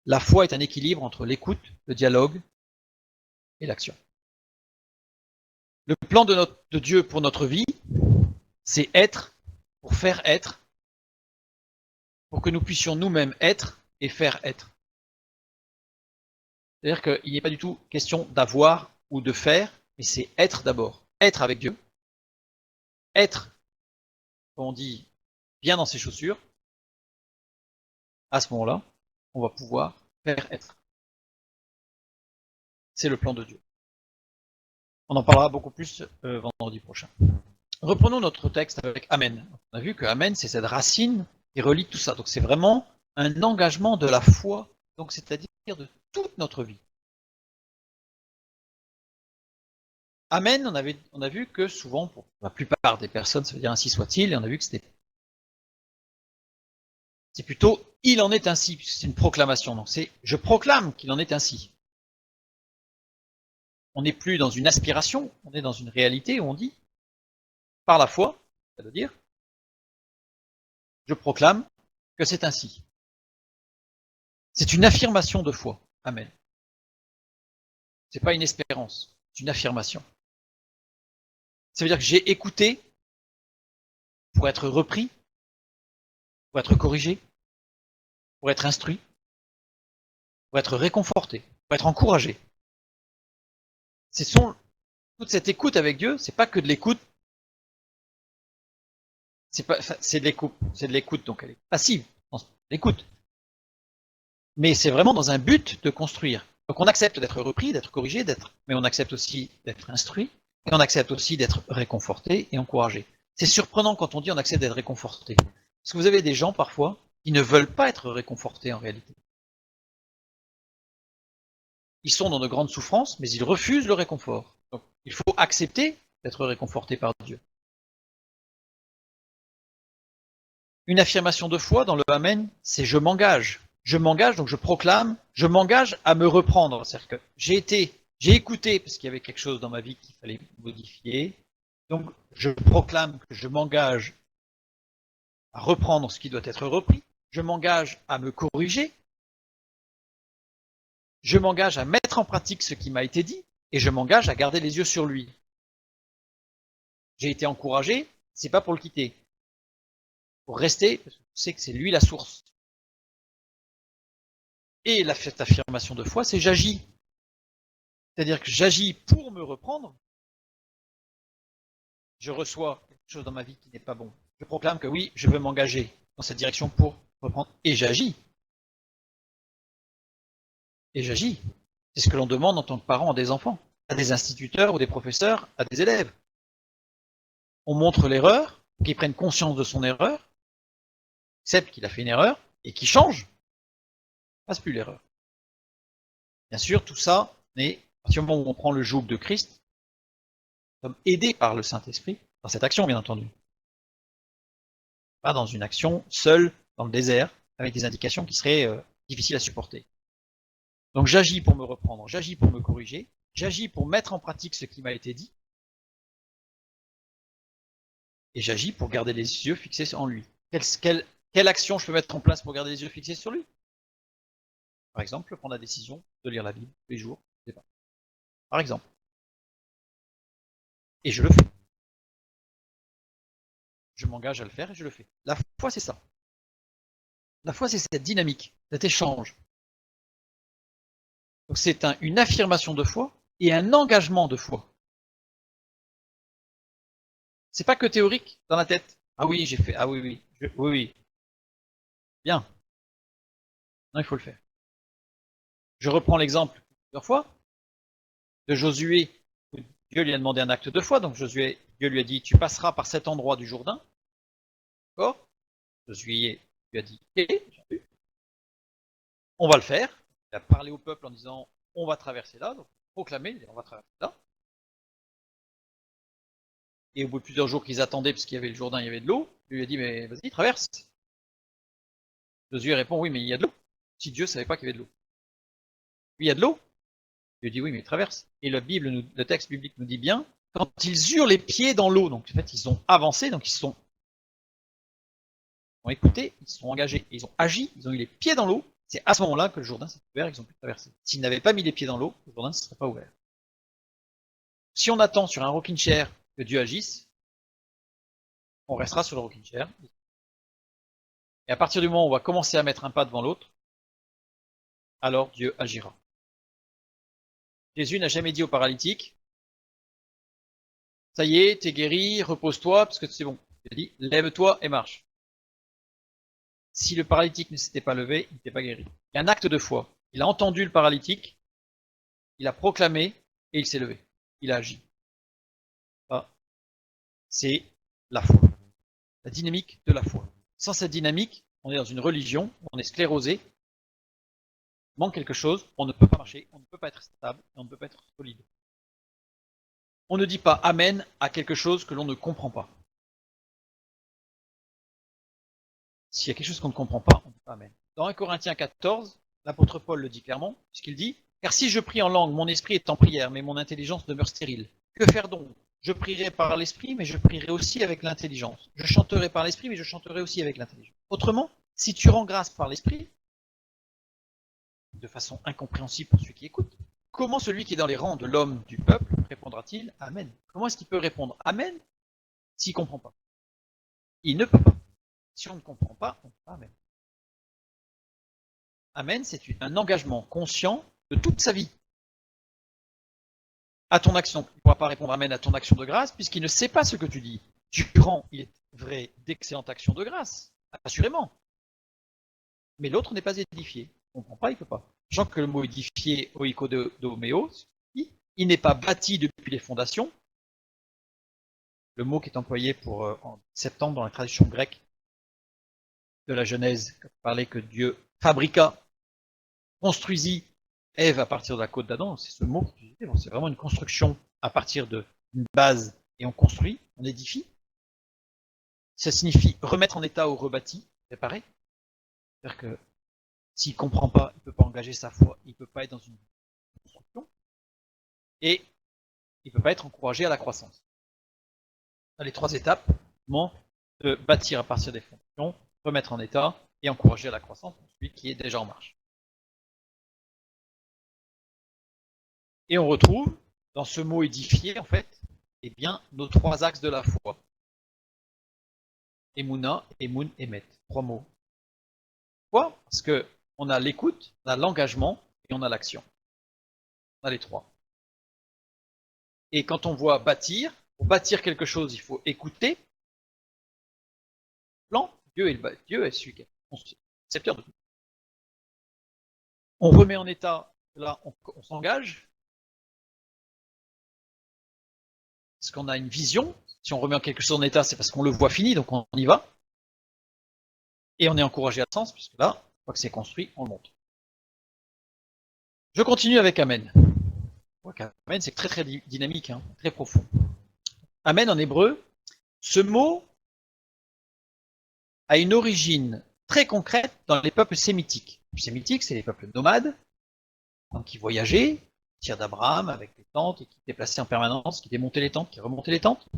La foi est un équilibre entre l'écoute, le dialogue et l'action. Le plan de Dieu pour notre vie, c'est être pour faire être, pour que nous puissions nous-mêmes être et faire être. C'est-à-dire qu'il n'est pas du tout question d'avoir ou de faire, mais c'est être d'abord. Être avec Dieu, être, comme on dit, bien dans ses chaussures. À ce moment-là, on va pouvoir faire être. C'est le plan de Dieu. On en parlera beaucoup plus vendredi prochain. Reprenons notre texte avec Amen. On a vu que Amen, c'est cette racine qui relie tout ça. Donc c'est vraiment un engagement de la foi, donc c'est-à-dire de toute notre vie. Amen, on a vu que souvent, pour la plupart des personnes, ça veut dire ainsi soit-il, et on a vu que c'est plutôt il en est ainsi, puisque c'est une proclamation. Donc c'est je proclame qu'il en est ainsi. On n'est plus dans une aspiration, on est dans une réalité où on dit par la foi, ça veut dire je proclame que c'est ainsi. C'est une affirmation de foi. Amen. C'est pas une espérance, c'est une affirmation. Ça veut dire que j'ai écouté pour être repris, pour être corrigé, pour être instruit, pour être réconforté, pour être encouragé. Toute cette écoute avec Dieu, c'est pas que de l'écoute. C'est de l'écoute, donc elle est passive, l'écoute. Mais c'est vraiment dans un but de construire. Donc on accepte d'être repris, d'être corrigé, mais on accepte aussi d'être instruit, et on accepte aussi d'être réconforté et encouragé. C'est surprenant quand on dit on accepte d'être réconforté. Parce que vous avez des gens parfois qui ne veulent pas être réconfortés en réalité. ils sont dans de grandes souffrances, mais ils refusent le réconfort. Donc, il faut accepter d'être réconforté par Dieu. Une affirmation de foi dans le Amen, c'est je m'engage. Je m'engage, donc je proclame, je m'engage à me reprendre. C'est-à-dire que j'ai écouté, parce qu'il y avait quelque chose dans ma vie qu'il fallait modifier. Donc, je proclame que je m'engage à reprendre ce qui doit être repris. Je m'engage à me corriger. Je m'engage à mettre en pratique ce qui m'a été dit. Et je m'engage à garder les yeux sur lui. J'ai été encouragé, c'est pas pour le quitter. Pour rester, parce que je sais que c'est lui la source. Et cette affirmation de foi, c'est j'agis. C'est-à-dire que j'agis pour me reprendre. Je reçois quelque chose dans ma vie qui n'est pas bon. Je proclame que oui, je veux m'engager dans cette direction pour reprendre. Et j'agis. Et j'agis. C'est ce que l'on demande en tant que parent à des enfants, à des instituteurs ou des professeurs, à des élèves. On montre l'erreur, qu'ils prennent conscience de son erreur, acceptent qu'il a fait une erreur, et qu'il change. Ne fasse plus l'erreur. Bien sûr, tout ça, mais à partir du moment où on prend le joug de Christ, nous sommes aidés par le Saint-Esprit, dans cette action, bien entendu. Pas dans une action seule, dans le désert, avec des indications qui seraient difficiles à supporter. Donc j'agis pour me reprendre, j'agis pour me corriger, j'agis pour mettre en pratique ce qui m'a été dit, et j'agis pour garder les yeux fixés en lui. Quelle action je peux mettre en place pour garder les yeux fixés sur lui? Par exemple, prendre la décision de lire la Bible tous les jours, je sais pas. Par exemple. Et je le fais. Je m'engage à le faire et je le fais. La foi, c'est ça. La foi, c'est cette dynamique, cet échange. Donc c'est une affirmation de foi et un engagement de foi. C'est pas que théorique dans la tête. Ah oui, j'ai fait. Ah oui, oui. Oui, oui. Bien. Non, il faut le faire. Je reprends l'exemple plusieurs fois de Josué. Dieu lui a demandé un acte de foi, donc Dieu lui a dit, tu passeras par cet endroit du Jourdain. D'accord? Josué lui a dit, ok, on va le faire. Il a parlé au peuple en disant, on va traverser là, donc proclamer, on va traverser là. Et au bout de plusieurs jours qu'ils attendaient, parce qu'il y avait le Jourdain, il y avait de l'eau, il lui a dit, mais vas-y, traverse. Josué répond, oui, mais il y a de l'eau. Si Dieu ne savait pas qu'il y avait de l'eau. Oui, il y a de l'eau. Il lui dit, oui, mais traverse. Et le texte biblique nous dit bien, quand ils eurent les pieds dans l'eau, donc en fait, ils ont avancé, donc ils ont écouté, ils se sont engagés, ils ont agi, ils ont eu les pieds dans l'eau. C'est à ce moment-là que le Jourdain s'est ouvert, ils ont pu traverser. S'ils n'avaient pas mis les pieds dans l'eau, le Jourdain ne se serait pas ouvert. Si on attend sur un rocking chair que Dieu agisse, on restera sur le rocking chair. Et à partir du moment où on va commencer à mettre un pas devant l'autre, alors Dieu agira. Jésus n'a jamais dit au paralytique, ça y est, t'es guéri, repose-toi, parce que c'est bon. Il a dit, lève-toi et marche. Si le paralytique ne s'était pas levé, il n'était pas guéri. Il y a un acte de foi. Il a entendu le paralytique, il a proclamé, et il s'est levé. Il a agi. Ça, c'est la foi. La dynamique de la foi. Sans cette dynamique, on est dans une religion, on est sclérosé, il manque quelque chose, on ne peut pas marcher, on ne peut pas être stable, et on ne peut pas être solide. On ne dit pas Amen à quelque chose que l'on ne comprend pas. S'il y a quelque chose qu'on ne comprend pas, on ne dit pas Amen. Dans 1 Corinthiens 14, l'apôtre Paul le dit clairement, puisqu'il dit « Car si je prie en langue, mon esprit est en prière, mais mon intelligence demeure stérile. Que faire donc? Je prierai par l'esprit, mais je prierai aussi avec l'intelligence. Je chanterai par l'esprit, mais je chanterai aussi avec l'intelligence. » Autrement, si tu rends grâce par l'esprit, de façon incompréhensible pour celui qui écoute, comment celui qui est dans les rangs de l'homme du peuple répondra-t-il Amen? Comment est-ce qu'il peut répondre Amen s'il ne comprend pas? Il ne peut pas. Si on ne comprend pas, on ne peut pas Amen. Amen, c'est un engagement conscient de toute sa vie. À ton action, il ne pourra pas répondre Amen à ton action de grâce, puisqu'il ne sait pas ce que tu dis. Tu rends, il est vrai, d'excellentes actions de grâce, assurément. Mais l'autre n'est pas édifié. Il ne comprend pas, il ne peut pas. Sachant que le mot édifié, oikodoméo, il n'est pas bâti depuis les fondations. Le mot qui est employé en septembre dans la tradition grecque de la Genèse, parlait que Dieu fabriqua, construisit Ève à partir de la côte d'Adam, c'est ce mot qui est utilisé. Bon, c'est vraiment une construction à partir d'une base et on construit, on édifie. Ça signifie remettre en état ou rebâti, réparer. C'est-à-dire que s'il ne comprend pas, il ne peut pas engager sa foi, il ne peut pas être dans une construction et il ne peut pas être encouragé à la croissance. Dans les 3 étapes, comment bâtir à partir des fonctions, remettre en état et encourager à la croissance pour celui qui est déjà en marche. Et on retrouve dans ce mot édifié, en fait, eh bien, nos 3 axes de la foi. Emouna, Emoun, Emet. 3 mots. Pourquoi? Parce qu'on a l'écoute, on a l'engagement et on a l'action. On a les 3. Et quand on voit bâtir, pour bâtir quelque chose, il faut écouter. Plan, Dieu est celui qui est concepteur de tout. On remet en état, là on s'engage. Parce qu'on a une vision. Si on remet quelque chose en état, c'est parce qu'on le voit fini, donc on y va. Et on est encouragé à sens, puisque là, une fois que c'est construit, on le monte. Je continue avec Amen. Amen, c'est très très dynamique, hein, très profond. Amen en hébreu, ce mot a une origine très concrète dans les peuples sémitiques. Les sémitiques, c'est les peuples nomades, donc qui voyageaient, tir d'Abraham avec les tentes, et qui déplaçaient en permanence, qui démontaient les tentes, qui remontaient les tentes.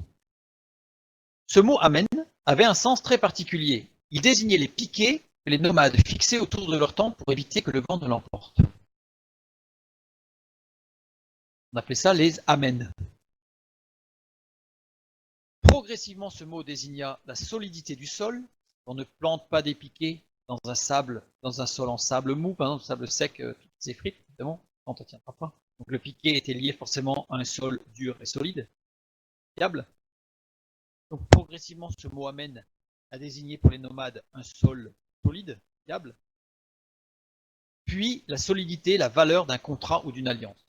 Ce mot Amen avait un sens très particulier. Il désignait les piquets que les nomades fixaient autour de leur tente pour éviter que le vent ne l'emporte. On appelait ça les Amen. Progressivement, ce mot désigna la solidité du sol. On ne plante pas des piquets dans un sol en sable mou, par exemple, sable sec, toutes ces frites, évidemment, on ne tiendra pas. Donc le piquet était lié forcément à un sol dur et solide, fiable. Donc progressivement, ce mot Amen a désigné pour les nomades un sol solide, fiable, puis la solidité, la valeur d'un contrat ou d'une alliance.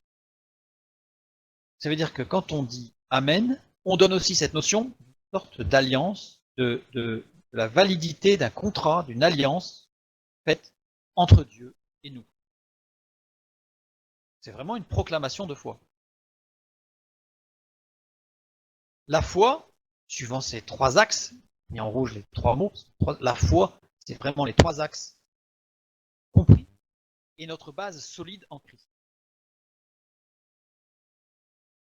Ça veut dire que quand on dit Amen, on donne aussi cette notion d'une sorte d'alliance, de la validité d'un contrat, d'une alliance faite entre Dieu et nous. C'est vraiment une proclamation de foi. La foi, suivant ces 3 axes, mis en rouge les 3 mots, la foi, c'est vraiment les 3 axes compris, et notre base solide en Christ.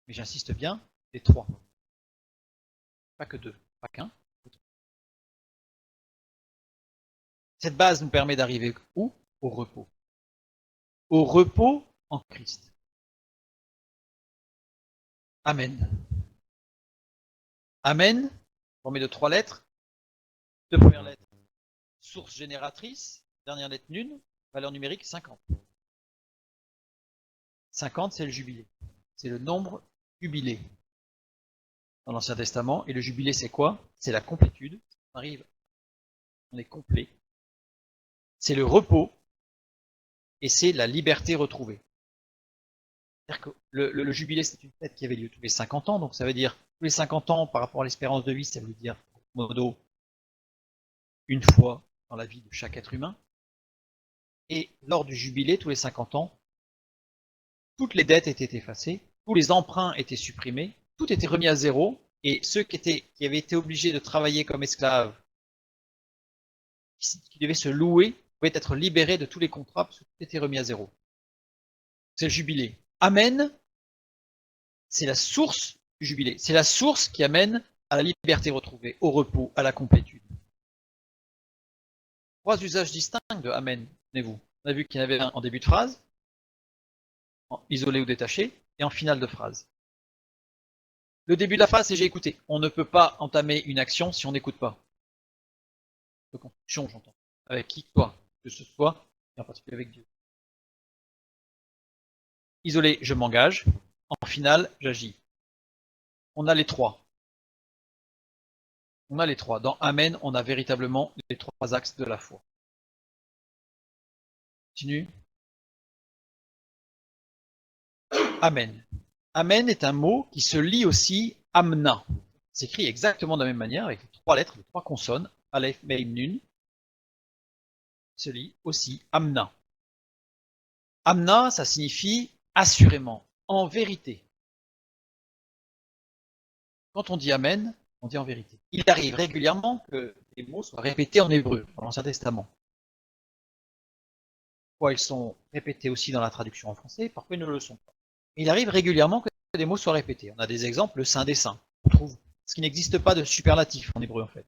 Mais j'insiste bien, les 3. Pas que 2, pas qu'un. Cette base nous permet d'arriver où? Au repos. Au repos en Christ. Amen. Amen, formé de 3 lettres. 2 premières lettres, source génératrice. Dernière lettre nune, valeur numérique 50. 50, c'est le jubilé. C'est le nombre jubilé dans l'Ancien Testament. Et le jubilé, c'est quoi? C'est la complétude. On arrive, on est complet. C'est le repos et c'est la liberté retrouvée. C'est-à-dire que le jubilé, c'est une fête qui avait lieu tous les 50 ans. Donc ça veut dire, tous les 50 ans, par rapport à l'espérance de vie, ça veut dire, modo, une fois dans la vie de chaque être humain. Et lors du jubilé, tous les 50 ans, toutes les dettes étaient effacées, tous les emprunts étaient supprimés, tout était remis à zéro, et ceux qui avaient été obligés de travailler comme esclaves, qui devaient se louer, pouvaient être libérés de tous les contrats parce que tout était remis à zéro. C'est le jubilé. Amen, c'est la source du jubilé. C'est la source qui amène à la liberté retrouvée, au repos, à la complétude. 3 usages distincts de Amen, souvenez-vous. On a vu qu'il y en avait un en début de phrase, isolé ou détaché, et en finale de phrase. Le début de la phrase, c'est j'ai écouté. On ne peut pas entamer une action si on n'écoute pas. De construction, j'entends. Avec qui que ce soit, et en particulier avec Dieu. Isolé, je m'engage. En finale, j'agis. On a les 3. On a les 3. Dans Amen, on a véritablement les 3 axes de la foi. Continue. Amen. Amen est un mot qui se lit aussi Amna. C'est écrit exactement de la même manière, avec les 3 lettres, les 3 consonnes, Aleph, Mem, Nun. Se lit aussi Amna. Amna, ça signifie assurément, en vérité. Quand on dit Amen, on dit en vérité. Il arrive régulièrement que les mots soient répétés en hébreu dans l'Ancien Testament. Parfois, ils sont répétés aussi dans la traduction en français, parfois ils ne le sont pas. Il arrive régulièrement que des mots soient répétés. On a des exemples, le Saint des Saints. On trouve ce qui n'existe pas de superlatif en hébreu en fait.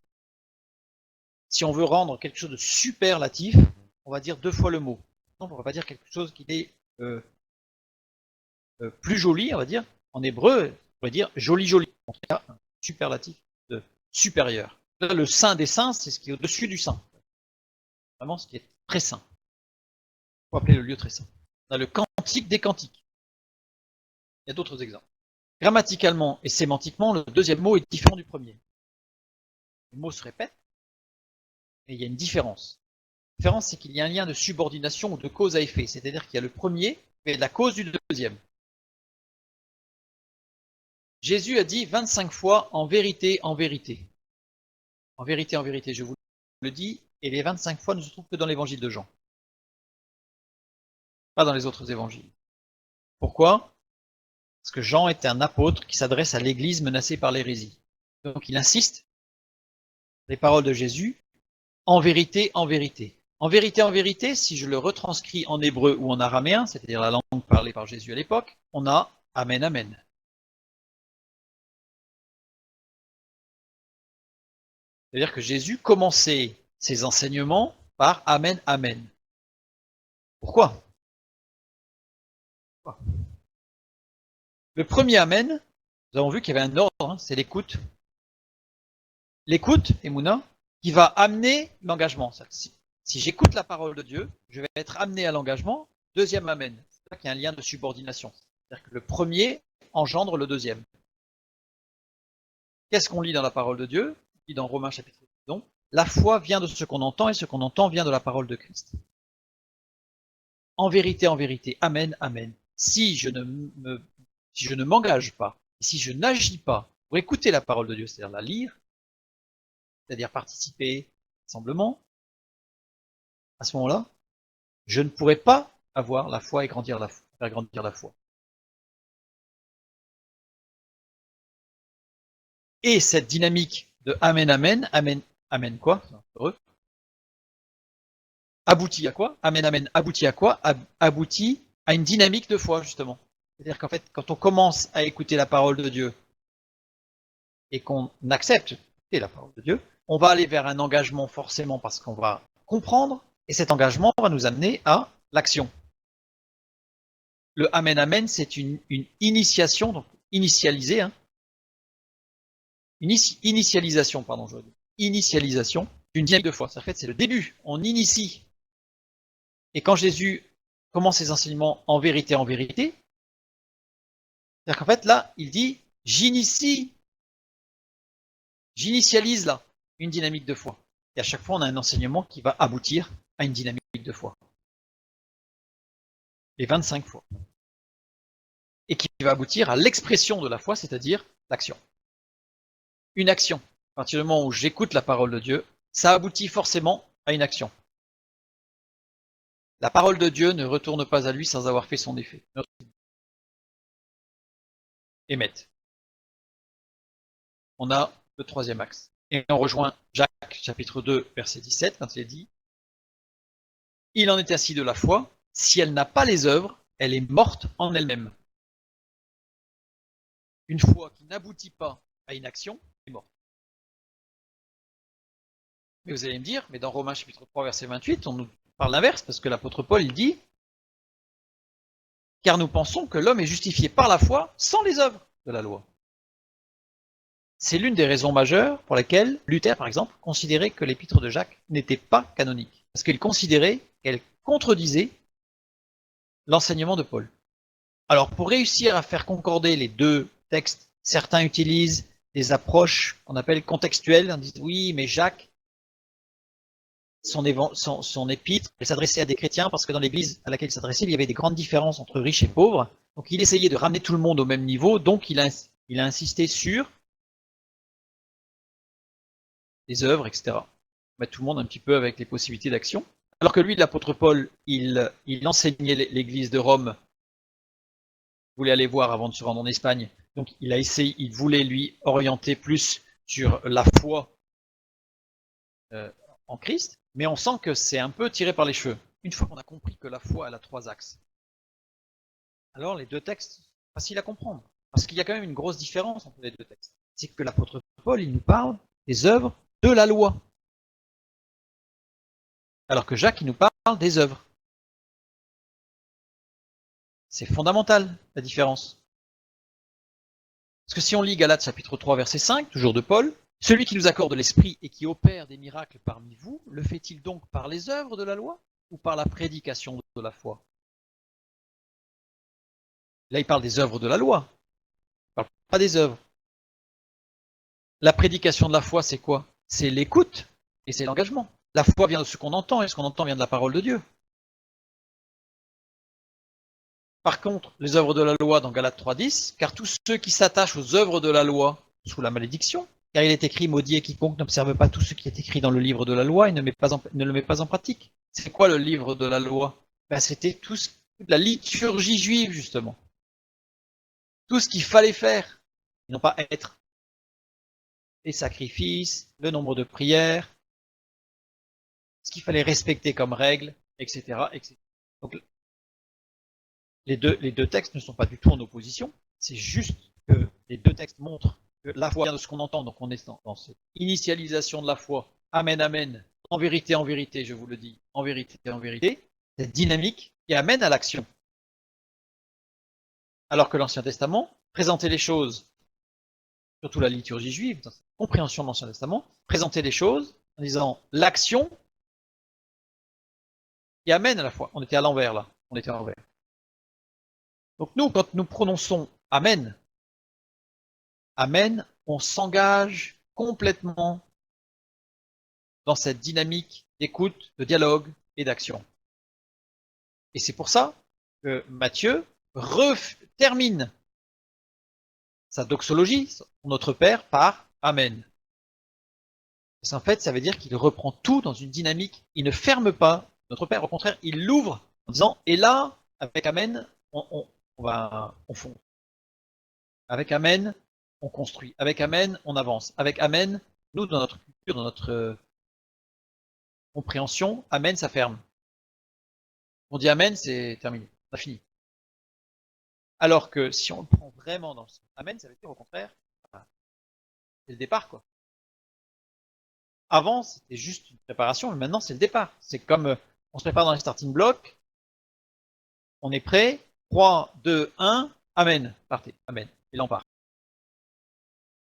Si on veut rendre quelque chose de superlatif, on va dire 2 fois le mot. On ne va pas dire quelque chose qui est plus joli, on va dire. En hébreu, on pourrait dire joli joli. En tout cas, un superlatif de supérieur. Là, le Saint des Saints, c'est ce qui est au-dessus du Saint. Vraiment ce qui est très saint. On peut appeler le lieu très saint. On a le cantique des cantiques. Il y a d'autres exemples. Grammaticalement et sémantiquement, le deuxième mot est différent du premier. Les mots se répètent, mais il y a une différence. La différence, c'est qu'il y a un lien de subordination ou de cause à effet. C'est-à-dire qu'il y a le premier et la cause du deuxième. Jésus a dit 25 fois en vérité, en vérité. En vérité, je vous le dis, et les 25 fois ne se trouvent que dans l'évangile de Jean. Pas dans les autres évangiles. Pourquoi? Parce que Jean est un apôtre qui s'adresse à l'église menacée par l'hérésie. Donc il insiste, les paroles de Jésus, en vérité, en vérité. En vérité, si je le retranscris en hébreu ou en araméen, c'est-à-dire la langue parlée par Jésus à l'époque, on a Amen, Amen. C'est-à-dire que Jésus commençait ses enseignements par Amen, Amen. Pourquoi? Le premier Amen, nous avons vu qu'il y avait un ordre, hein, c'est l'écoute. L'écoute, Emouna, qui va amener l'engagement. Si j'écoute la parole de Dieu, je vais être amené à l'engagement. Deuxième Amen. C'est là qu'il y a un lien de subordination. C'est-à-dire que le premier engendre le deuxième. Qu'est-ce qu'on lit dans la parole de Dieu? On lit dans Romains chapitre 12. La foi vient de ce qu'on entend et ce qu'on entend vient de la parole de Christ. En vérité, Amen, Amen. Si je ne m'engage pas, si je n'agis pas pour écouter la parole de Dieu, c'est-à-dire la lire, c'est-à-dire participer rassemblement, à ce moment-là, je ne pourrai pas avoir la foi et faire grandir la foi. Et cette dynamique de Amen, Amen, Amen, Amen quoi? Heureux. Aboutit à quoi? Amen, Amen, aboutit à quoi? Aboutit à une dynamique de foi, justement. C'est-à-dire qu'en fait, quand on commence à écouter la parole de Dieu et qu'on accepte la parole de Dieu, on va aller vers un engagement forcément parce qu'on va comprendre, et cet engagement va nous amener à l'action. Le Amen Amen, c'est une initiation, donc initialisée, hein, initialisation d'une dynamique de foi. En fait, c'est le début, on initie. Et quand Jésus commence ses enseignements en vérité, c'est-à-dire qu'en fait, là, il dit, j'initialise là une dynamique de foi. Et à chaque fois, on a un enseignement qui va aboutir à une dynamique de foi. Et 25 fois. Et qui va aboutir à l'expression de la foi, c'est-à-dire l'action. Une action. À partir du moment où j'écoute la parole de Dieu, ça aboutit forcément à une action. La parole de Dieu ne retourne pas à lui sans avoir fait son effet. Émette. On a le troisième axe. Et on rejoint Jacques, chapitre 2, verset 17, quand il est dit « Il en est ainsi de la foi, si elle n'a pas les œuvres, elle est morte en elle-même. » Une foi qui n'aboutit pas à une action est morte. Mais vous allez me dire, mais dans Romains chapitre 3, verset 28, on nous parle l'inverse, parce que l'apôtre Paul, il dit « Car nous pensons que l'homme est justifié par la foi sans les œuvres de la loi. » C'est l'une des raisons majeures pour lesquelles Luther, par exemple, considérait que l'épître de Jacques n'était pas canonique. Parce qu'il considérait qu'elle contredisait l'enseignement de Paul. Alors, pour réussir à faire concorder les deux textes, certains utilisent des approches qu'on appelle contextuelles. On dit oui, mais Jacques, son épître, elle s'adressait à des chrétiens parce que dans l'église à laquelle il s'adressait, il y avait des grandes différences entre riches et pauvres. Donc, il essayait de ramener tout le monde au même niveau. Donc, il a insisté sur les œuvres, etc. Mettre tout le monde un petit peu avec les possibilités d'action. Alors que lui, l'apôtre Paul, il enseignait l'église de Rome. Il voulait aller voir avant de se rendre en Espagne. Donc il a essayé, il voulait lui orienter plus sur la foi en Christ, mais on sent que c'est un peu tiré par les cheveux. Une fois qu'on a compris que la foi, elle a 3 axes, alors les 2 textes sont faciles à comprendre. Parce qu'il y a quand même une grosse différence entre les 2 textes. C'est que l'apôtre Paul, il nous parle des œuvres de la loi. Alors que Jacques, il nous parle des œuvres. C'est fondamental, la différence. Parce que si on lit Galates chapitre 3, verset 5, toujours de Paul, celui qui nous accorde l'esprit et qui opère des miracles parmi vous, le fait-il donc par les œuvres de la loi ou par la prédication de la foi? Là, il parle des œuvres de la loi. Il parle pas des œuvres. La prédication de la foi, c'est quoi? C'est l'écoute et c'est l'engagement. La foi vient de ce qu'on entend et ce qu'on entend vient de la parole de Dieu. Par contre, les œuvres de la loi dans Galates 3.10, car tous ceux qui s'attachent aux œuvres de la loi sous la malédiction, car il est écrit, maudit est quiconque n'observe pas tout ce qui est écrit dans le livre de la loi et ne le met pas en pratique. C'est quoi le livre de la loi? C'était toute la liturgie juive, justement. Tout ce qu'il fallait faire, et non pas être. Les sacrifices, le nombre de prières, ce qu'il fallait respecter comme règles, etc. etc. Donc, les deux textes ne sont pas du tout en opposition, c'est juste que les 2 textes montrent que la foi vient de ce qu'on entend, donc on est dans cette initialisation de la foi, amen, amen, en vérité, je vous le dis, en vérité, cette dynamique qui amène à l'action. Alors que l'Ancien Testament présentait les choses, surtout la liturgie juive, dans sa compréhension de l'Ancien Testament, présentait les choses en disant l'action qui amène à la foi. On était à l'envers là, on était à l'envers. Donc nous, quand nous prononçons amen, amen, on s'engage complètement dans cette dynamique d'écoute, de dialogue et d'action. Et c'est pour ça que Matthieu termine sa doxologie, notre Père, par Amen. Parce qu'en fait, ça veut dire qu'il reprend tout dans une dynamique, il ne ferme pas notre Père, au contraire, il l'ouvre en disant, et là, avec Amen, on fonde. Avec Amen, on construit. Avec Amen, on avance. Avec Amen, nous, dans notre culture, dans notre compréhension, Amen, ça ferme. On dit Amen, c'est terminé, ça fini. Alors que si on le prend vraiment dans le sens Amen, ça veut dire au contraire, c'est le départ, quoi. Avant, c'était juste une préparation, mais maintenant, c'est le départ. C'est comme on se prépare dans les starting blocks, on est prêt, 3, 2, 1, Amen, partez, Amen, et là on part.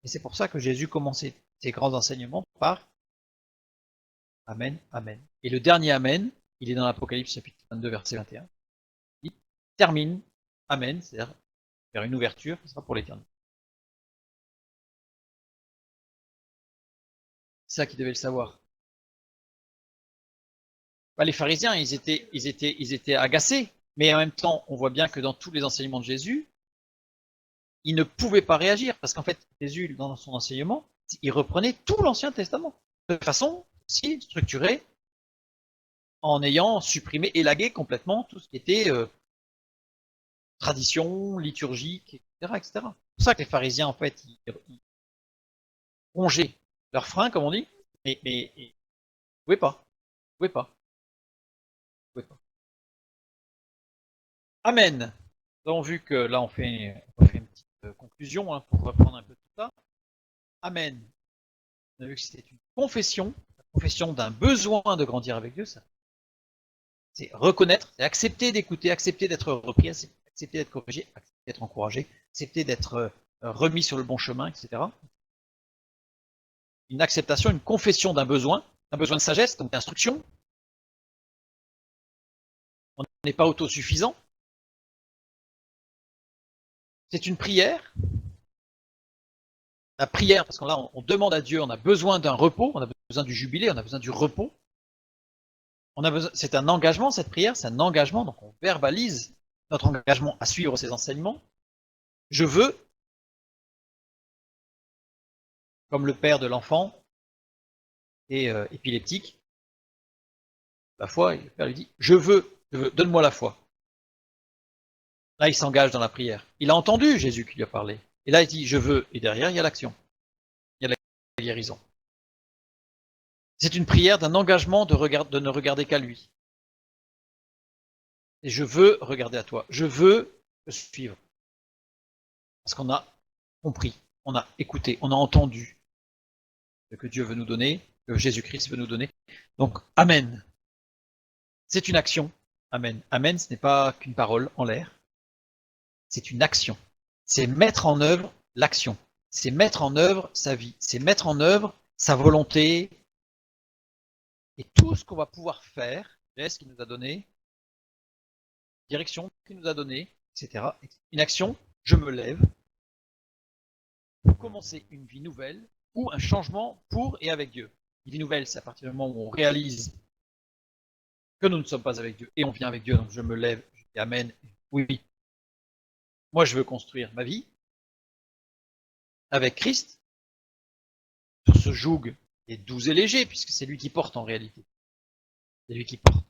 Et c'est pour ça que Jésus commençait ses grands enseignements par Amen, Amen. Et le dernier Amen, il est dans l'Apocalypse chapitre 22, verset 21. Il termine Amen, c'est-à-dire vers une ouverture qui sera pour l'éternité. C'est ça qu'ils devaient le savoir. Les pharisiens, ils étaient agacés, mais en même temps, on voit bien que dans tous les enseignements de Jésus, ils ne pouvaient pas réagir, parce qu'en fait, Jésus, dans son enseignement, il reprenait tout l'Ancien Testament, de façon si structurée, en ayant supprimé, élagué complètement tout ce qui était tradition, liturgique, etc., etc. C'est pour ça que les pharisiens, en fait, ils rongeaient leurs freins, comme on dit, mais ils ne pouvaient pas. Ils pouvaient pas. Ils pouvaient pas. Amen. Nous avons vu que là, on fait une petite conclusion pour reprendre un peu tout ça. Amen. On a vu que c'était une confession, la confession d'un besoin de grandir avec Dieu. Ça, c'est reconnaître, c'est accepter d'écouter, accepter d'être repris, accepter d'être corrigé, accepter d'être encouragé, accepter d'être remis sur le bon chemin, etc. Une acceptation, une confession d'un besoin de sagesse, donc d'instruction. On n'est pas autosuffisant. C'est une prière. La prière, parce que là, on demande à Dieu, on a besoin d'un repos, on a besoin du jubilé, on a besoin du repos. C'est un engagement, cette prière, c'est un engagement, donc on verbalise notre engagement à suivre ces enseignements. Je veux, comme le père de l'enfant est épileptique, la foi, et le Père lui dit, je veux, donne-moi la foi. Là, il s'engage dans la prière. Il a entendu Jésus qui lui a parlé. Et là, il dit, je veux. Et derrière, il y a l'action. Il y a la guérison. C'est une prière d'un engagement de ne regarder qu'à lui. Et je veux regarder à toi. Je veux te suivre. Parce qu'on a compris, on a écouté, on a entendu ce que Dieu veut nous donner, que Jésus-Christ veut nous donner. Donc, Amen. C'est une action. Amen. Amen, ce n'est pas qu'une parole en l'air. C'est une action. C'est mettre en œuvre l'action. C'est mettre en œuvre sa vie. C'est mettre en œuvre sa volonté. Et tout ce qu'on va pouvoir faire, ce qu'il nous a donné, direction qu'il nous a donné, etc. Une action, je me lève pour commencer une vie nouvelle ou un changement pour et avec Dieu. Une vie nouvelle, c'est à partir du moment où on réalise que nous ne sommes pas avec Dieu et on vient avec Dieu, donc je me lève, je dis Amen, oui. Moi, je veux construire ma vie avec Christ sur ce joug qui est doux et léger, puisque c'est lui qui porte en réalité. C'est lui qui porte.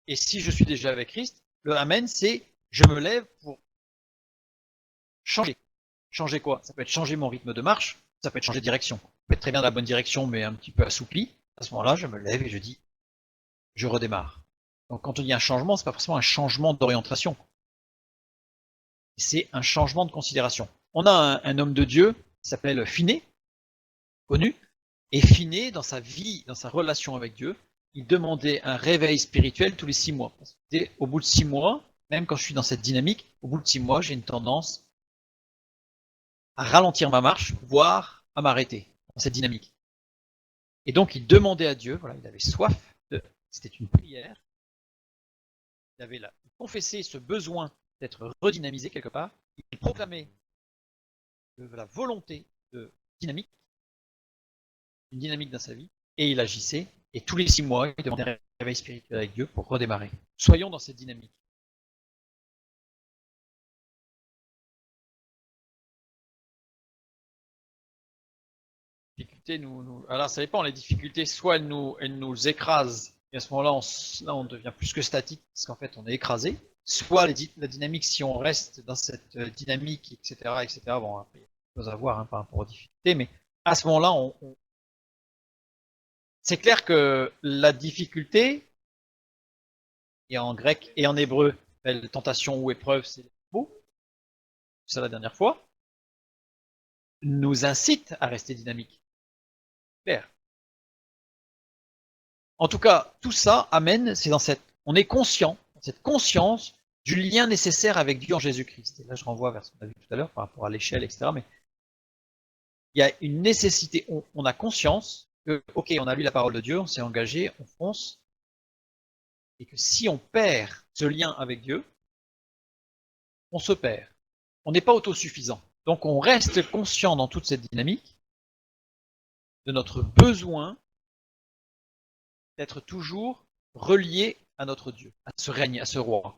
Et si je suis déjà avec Christ, le Amen, c'est je me lève pour changer. Changer quoi? Ça peut être changer mon rythme de marche, ça peut être changer de direction. Ça peut être très bien dans la bonne direction, mais un petit peu assoupli. À ce moment-là, je me lève et je dis, je redémarre. Donc quand on dit un changement, c'est pas forcément un changement d'orientation. C'est un changement de considération. On a un homme de Dieu qui s'appelle Finney, connu, et Finney, dans sa vie, dans sa relation avec Dieu, il demandait un réveil spirituel tous les 6 mois. Et au bout de 6 mois, même quand je suis dans cette dynamique, au bout de 6 mois, j'ai une tendance à ralentir ma marche, voire à m'arrêter dans cette dynamique. Et donc il demandait à Dieu, voilà, il avait soif, c'était une prière, il confessé ce besoin d'être redynamisé quelque part, il proclamait la volonté de dynamique, une dynamique dans sa vie, et il agissait, et tous les 6 mois, il demandait un réveil spirituel avec Dieu pour redémarrer. Soyons dans cette dynamique. Alors ça dépend, les difficultés, soit elles nous écrasent, et à ce moment-là, on devient plus que statique, parce qu'en fait, on est écrasé. Soit la dynamique, si on reste dans cette dynamique, etc., bon, après, il y a des choses à voir hein, par rapport aux difficultés, mais à ce moment-là, c'est clair que la difficulté, et en grec et en hébreu, tentation ou épreuve, c'est beau, c'est ça la dernière fois, nous incite à rester dynamique. Clair. En tout cas, tout ça amène, c'est on est conscient, cette conscience du lien nécessaire avec Dieu en Jésus-Christ. Et là, je renvoie vers ce qu'on a vu tout à l'heure par rapport à l'échelle, etc. Mais il y a une nécessité, on a conscience que, ok, on a lu la parole de Dieu, on s'est engagé, on fonce, et que si on perd ce lien avec Dieu, on se perd. On n'est pas autosuffisant. Donc on reste conscient dans toute cette dynamique de notre besoin d'être toujours relié à notre Dieu, à ce règne, à ce roi.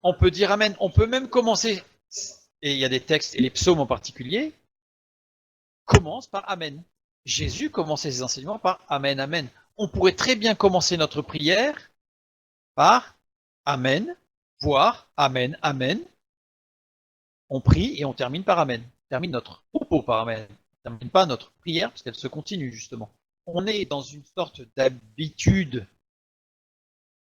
On peut dire Amen. On peut même commencer, et il y a des textes, et les psaumes en particulier, commencent par Amen. Jésus commençait ses enseignements par Amen, Amen. On pourrait très bien commencer notre prière par Amen, voire Amen, Amen. On prie et on termine par Amen. On termine notre propos par Amen. On ne termine pas notre prière parce qu'elle se continue justement. On est dans une sorte d'habitude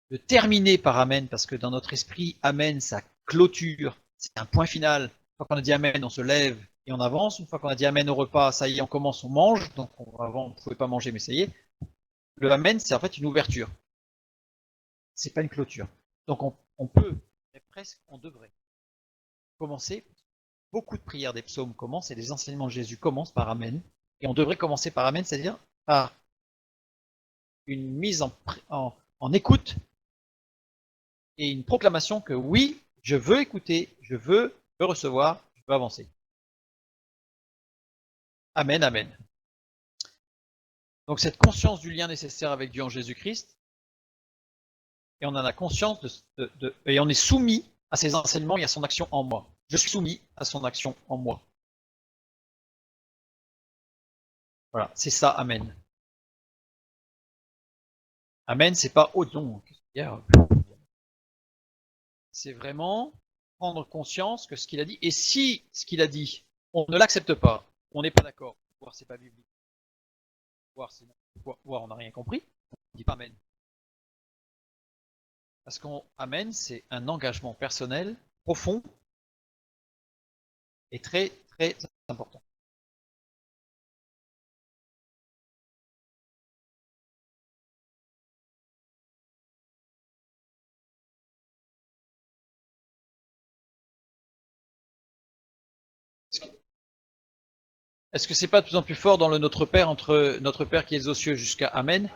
de terminer par Amen parce que dans notre esprit, Amen, ça clôture, c'est un point final. Une fois qu'on a dit Amen, on se lève et on avance. Une fois qu'on a dit Amen au repas, ça y est, on commence, on mange. Donc avant, on ne pouvait pas manger, mais ça y est. Le Amen, c'est en fait une ouverture. C'est pas une clôture. Donc on peut, presque, on devrait commencer. Beaucoup de prières des psaumes commencent et les enseignements de Jésus commencent par Amen. Et on devrait commencer par Amen, c'est-à-dire par une mise en écoute et une proclamation que oui, je veux écouter, je veux recevoir, je veux avancer. Amen, Amen. Donc cette conscience du lien nécessaire avec Dieu en Jésus-Christ, et on en a conscience et on est soumis à ses enseignements et à son action en moi. je suis soumis à son action en moi. Voilà, c'est ça, Amen. Amen, c'est pas oh non, c'est vraiment prendre conscience que ce qu'il a dit, et si ce qu'il a dit, on ne l'accepte pas, on n'est pas d'accord, voire c'est pas biblique, voire on n'a rien compris, on dit pas Amen. Parce qu'Amen, c'est un engagement personnel profond et très très important. Est-ce que c'est pas de plus en plus fort dans le Notre Père, entre Notre Père qui est aux cieux jusqu'à Amen?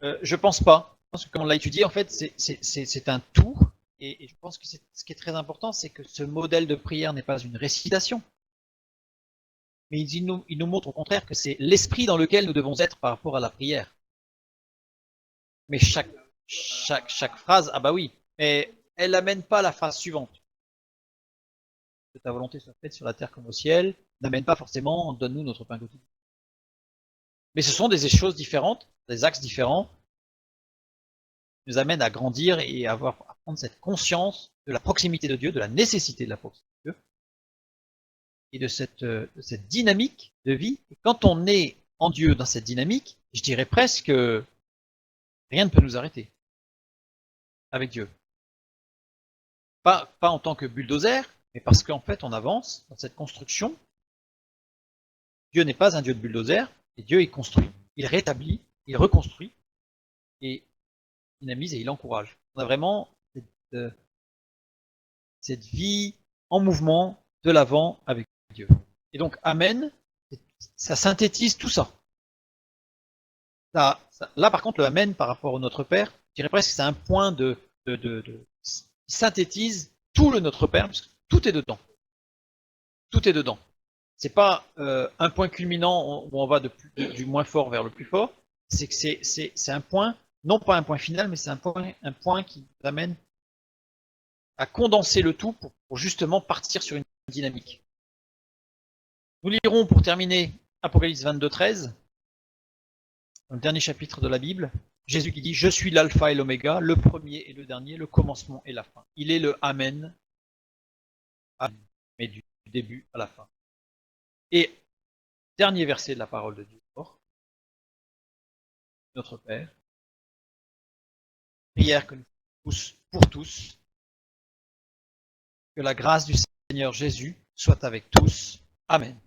Je pense pas. Je pense que comme on l'a étudié, en fait, c'est un tout. Et je pense que ce qui est très important, c'est que ce modèle de prière n'est pas une récitation, mais il nous montre au contraire que c'est l'esprit dans lequel nous devons être par rapport à la prière. Mais chaque phrase, ah bah oui, mais elle n'amène pas la phrase suivante. Que ta volonté soit faite sur la terre comme au ciel, n'amène pas forcément donne-nous notre pain quotidien. Mais ce sont des choses différentes, des axes différents, qui nous amènent à grandir et à prendre cette conscience de la proximité de Dieu, de la nécessité de la proximité de Dieu, et de cette dynamique de vie. Et quand on est en Dieu dans cette dynamique, je dirais presque rien ne peut nous arrêter avec Dieu. Pas en tant que bulldozer, mais parce qu'en fait on avance dans cette construction. Dieu n'est pas un Dieu de bulldozer, et Dieu il construit, il rétablit, il reconstruit, et il dynamise et il encourage. On a vraiment cette vie en mouvement de l'avant avec Dieu. Et donc Amen, ça synthétise tout ça. Là par contre, le Amen par rapport au Notre Père, je dirais presque que c'est un point qui synthétise tout le Notre Père, parce que tout est dedans. Tout est dedans. C'est pas un point culminant où on va du moins fort vers le plus fort. C'est que c'est un point, non pas un point final, mais c'est un point qui nous amène à condenser le tout pour justement partir sur une dynamique. Nous lirons pour terminer Apocalypse 22, 13, le dernier chapitre de la Bible. Jésus qui dit « Je suis l'alpha et l'oméga, le premier et le dernier, le commencement et la fin. » Il est le Amen, mais du début à la fin. Et dernier verset de la parole de Dieu, notre Père, prière que nous tous, pour tous, que la grâce du Seigneur Jésus soit avec tous. Amen.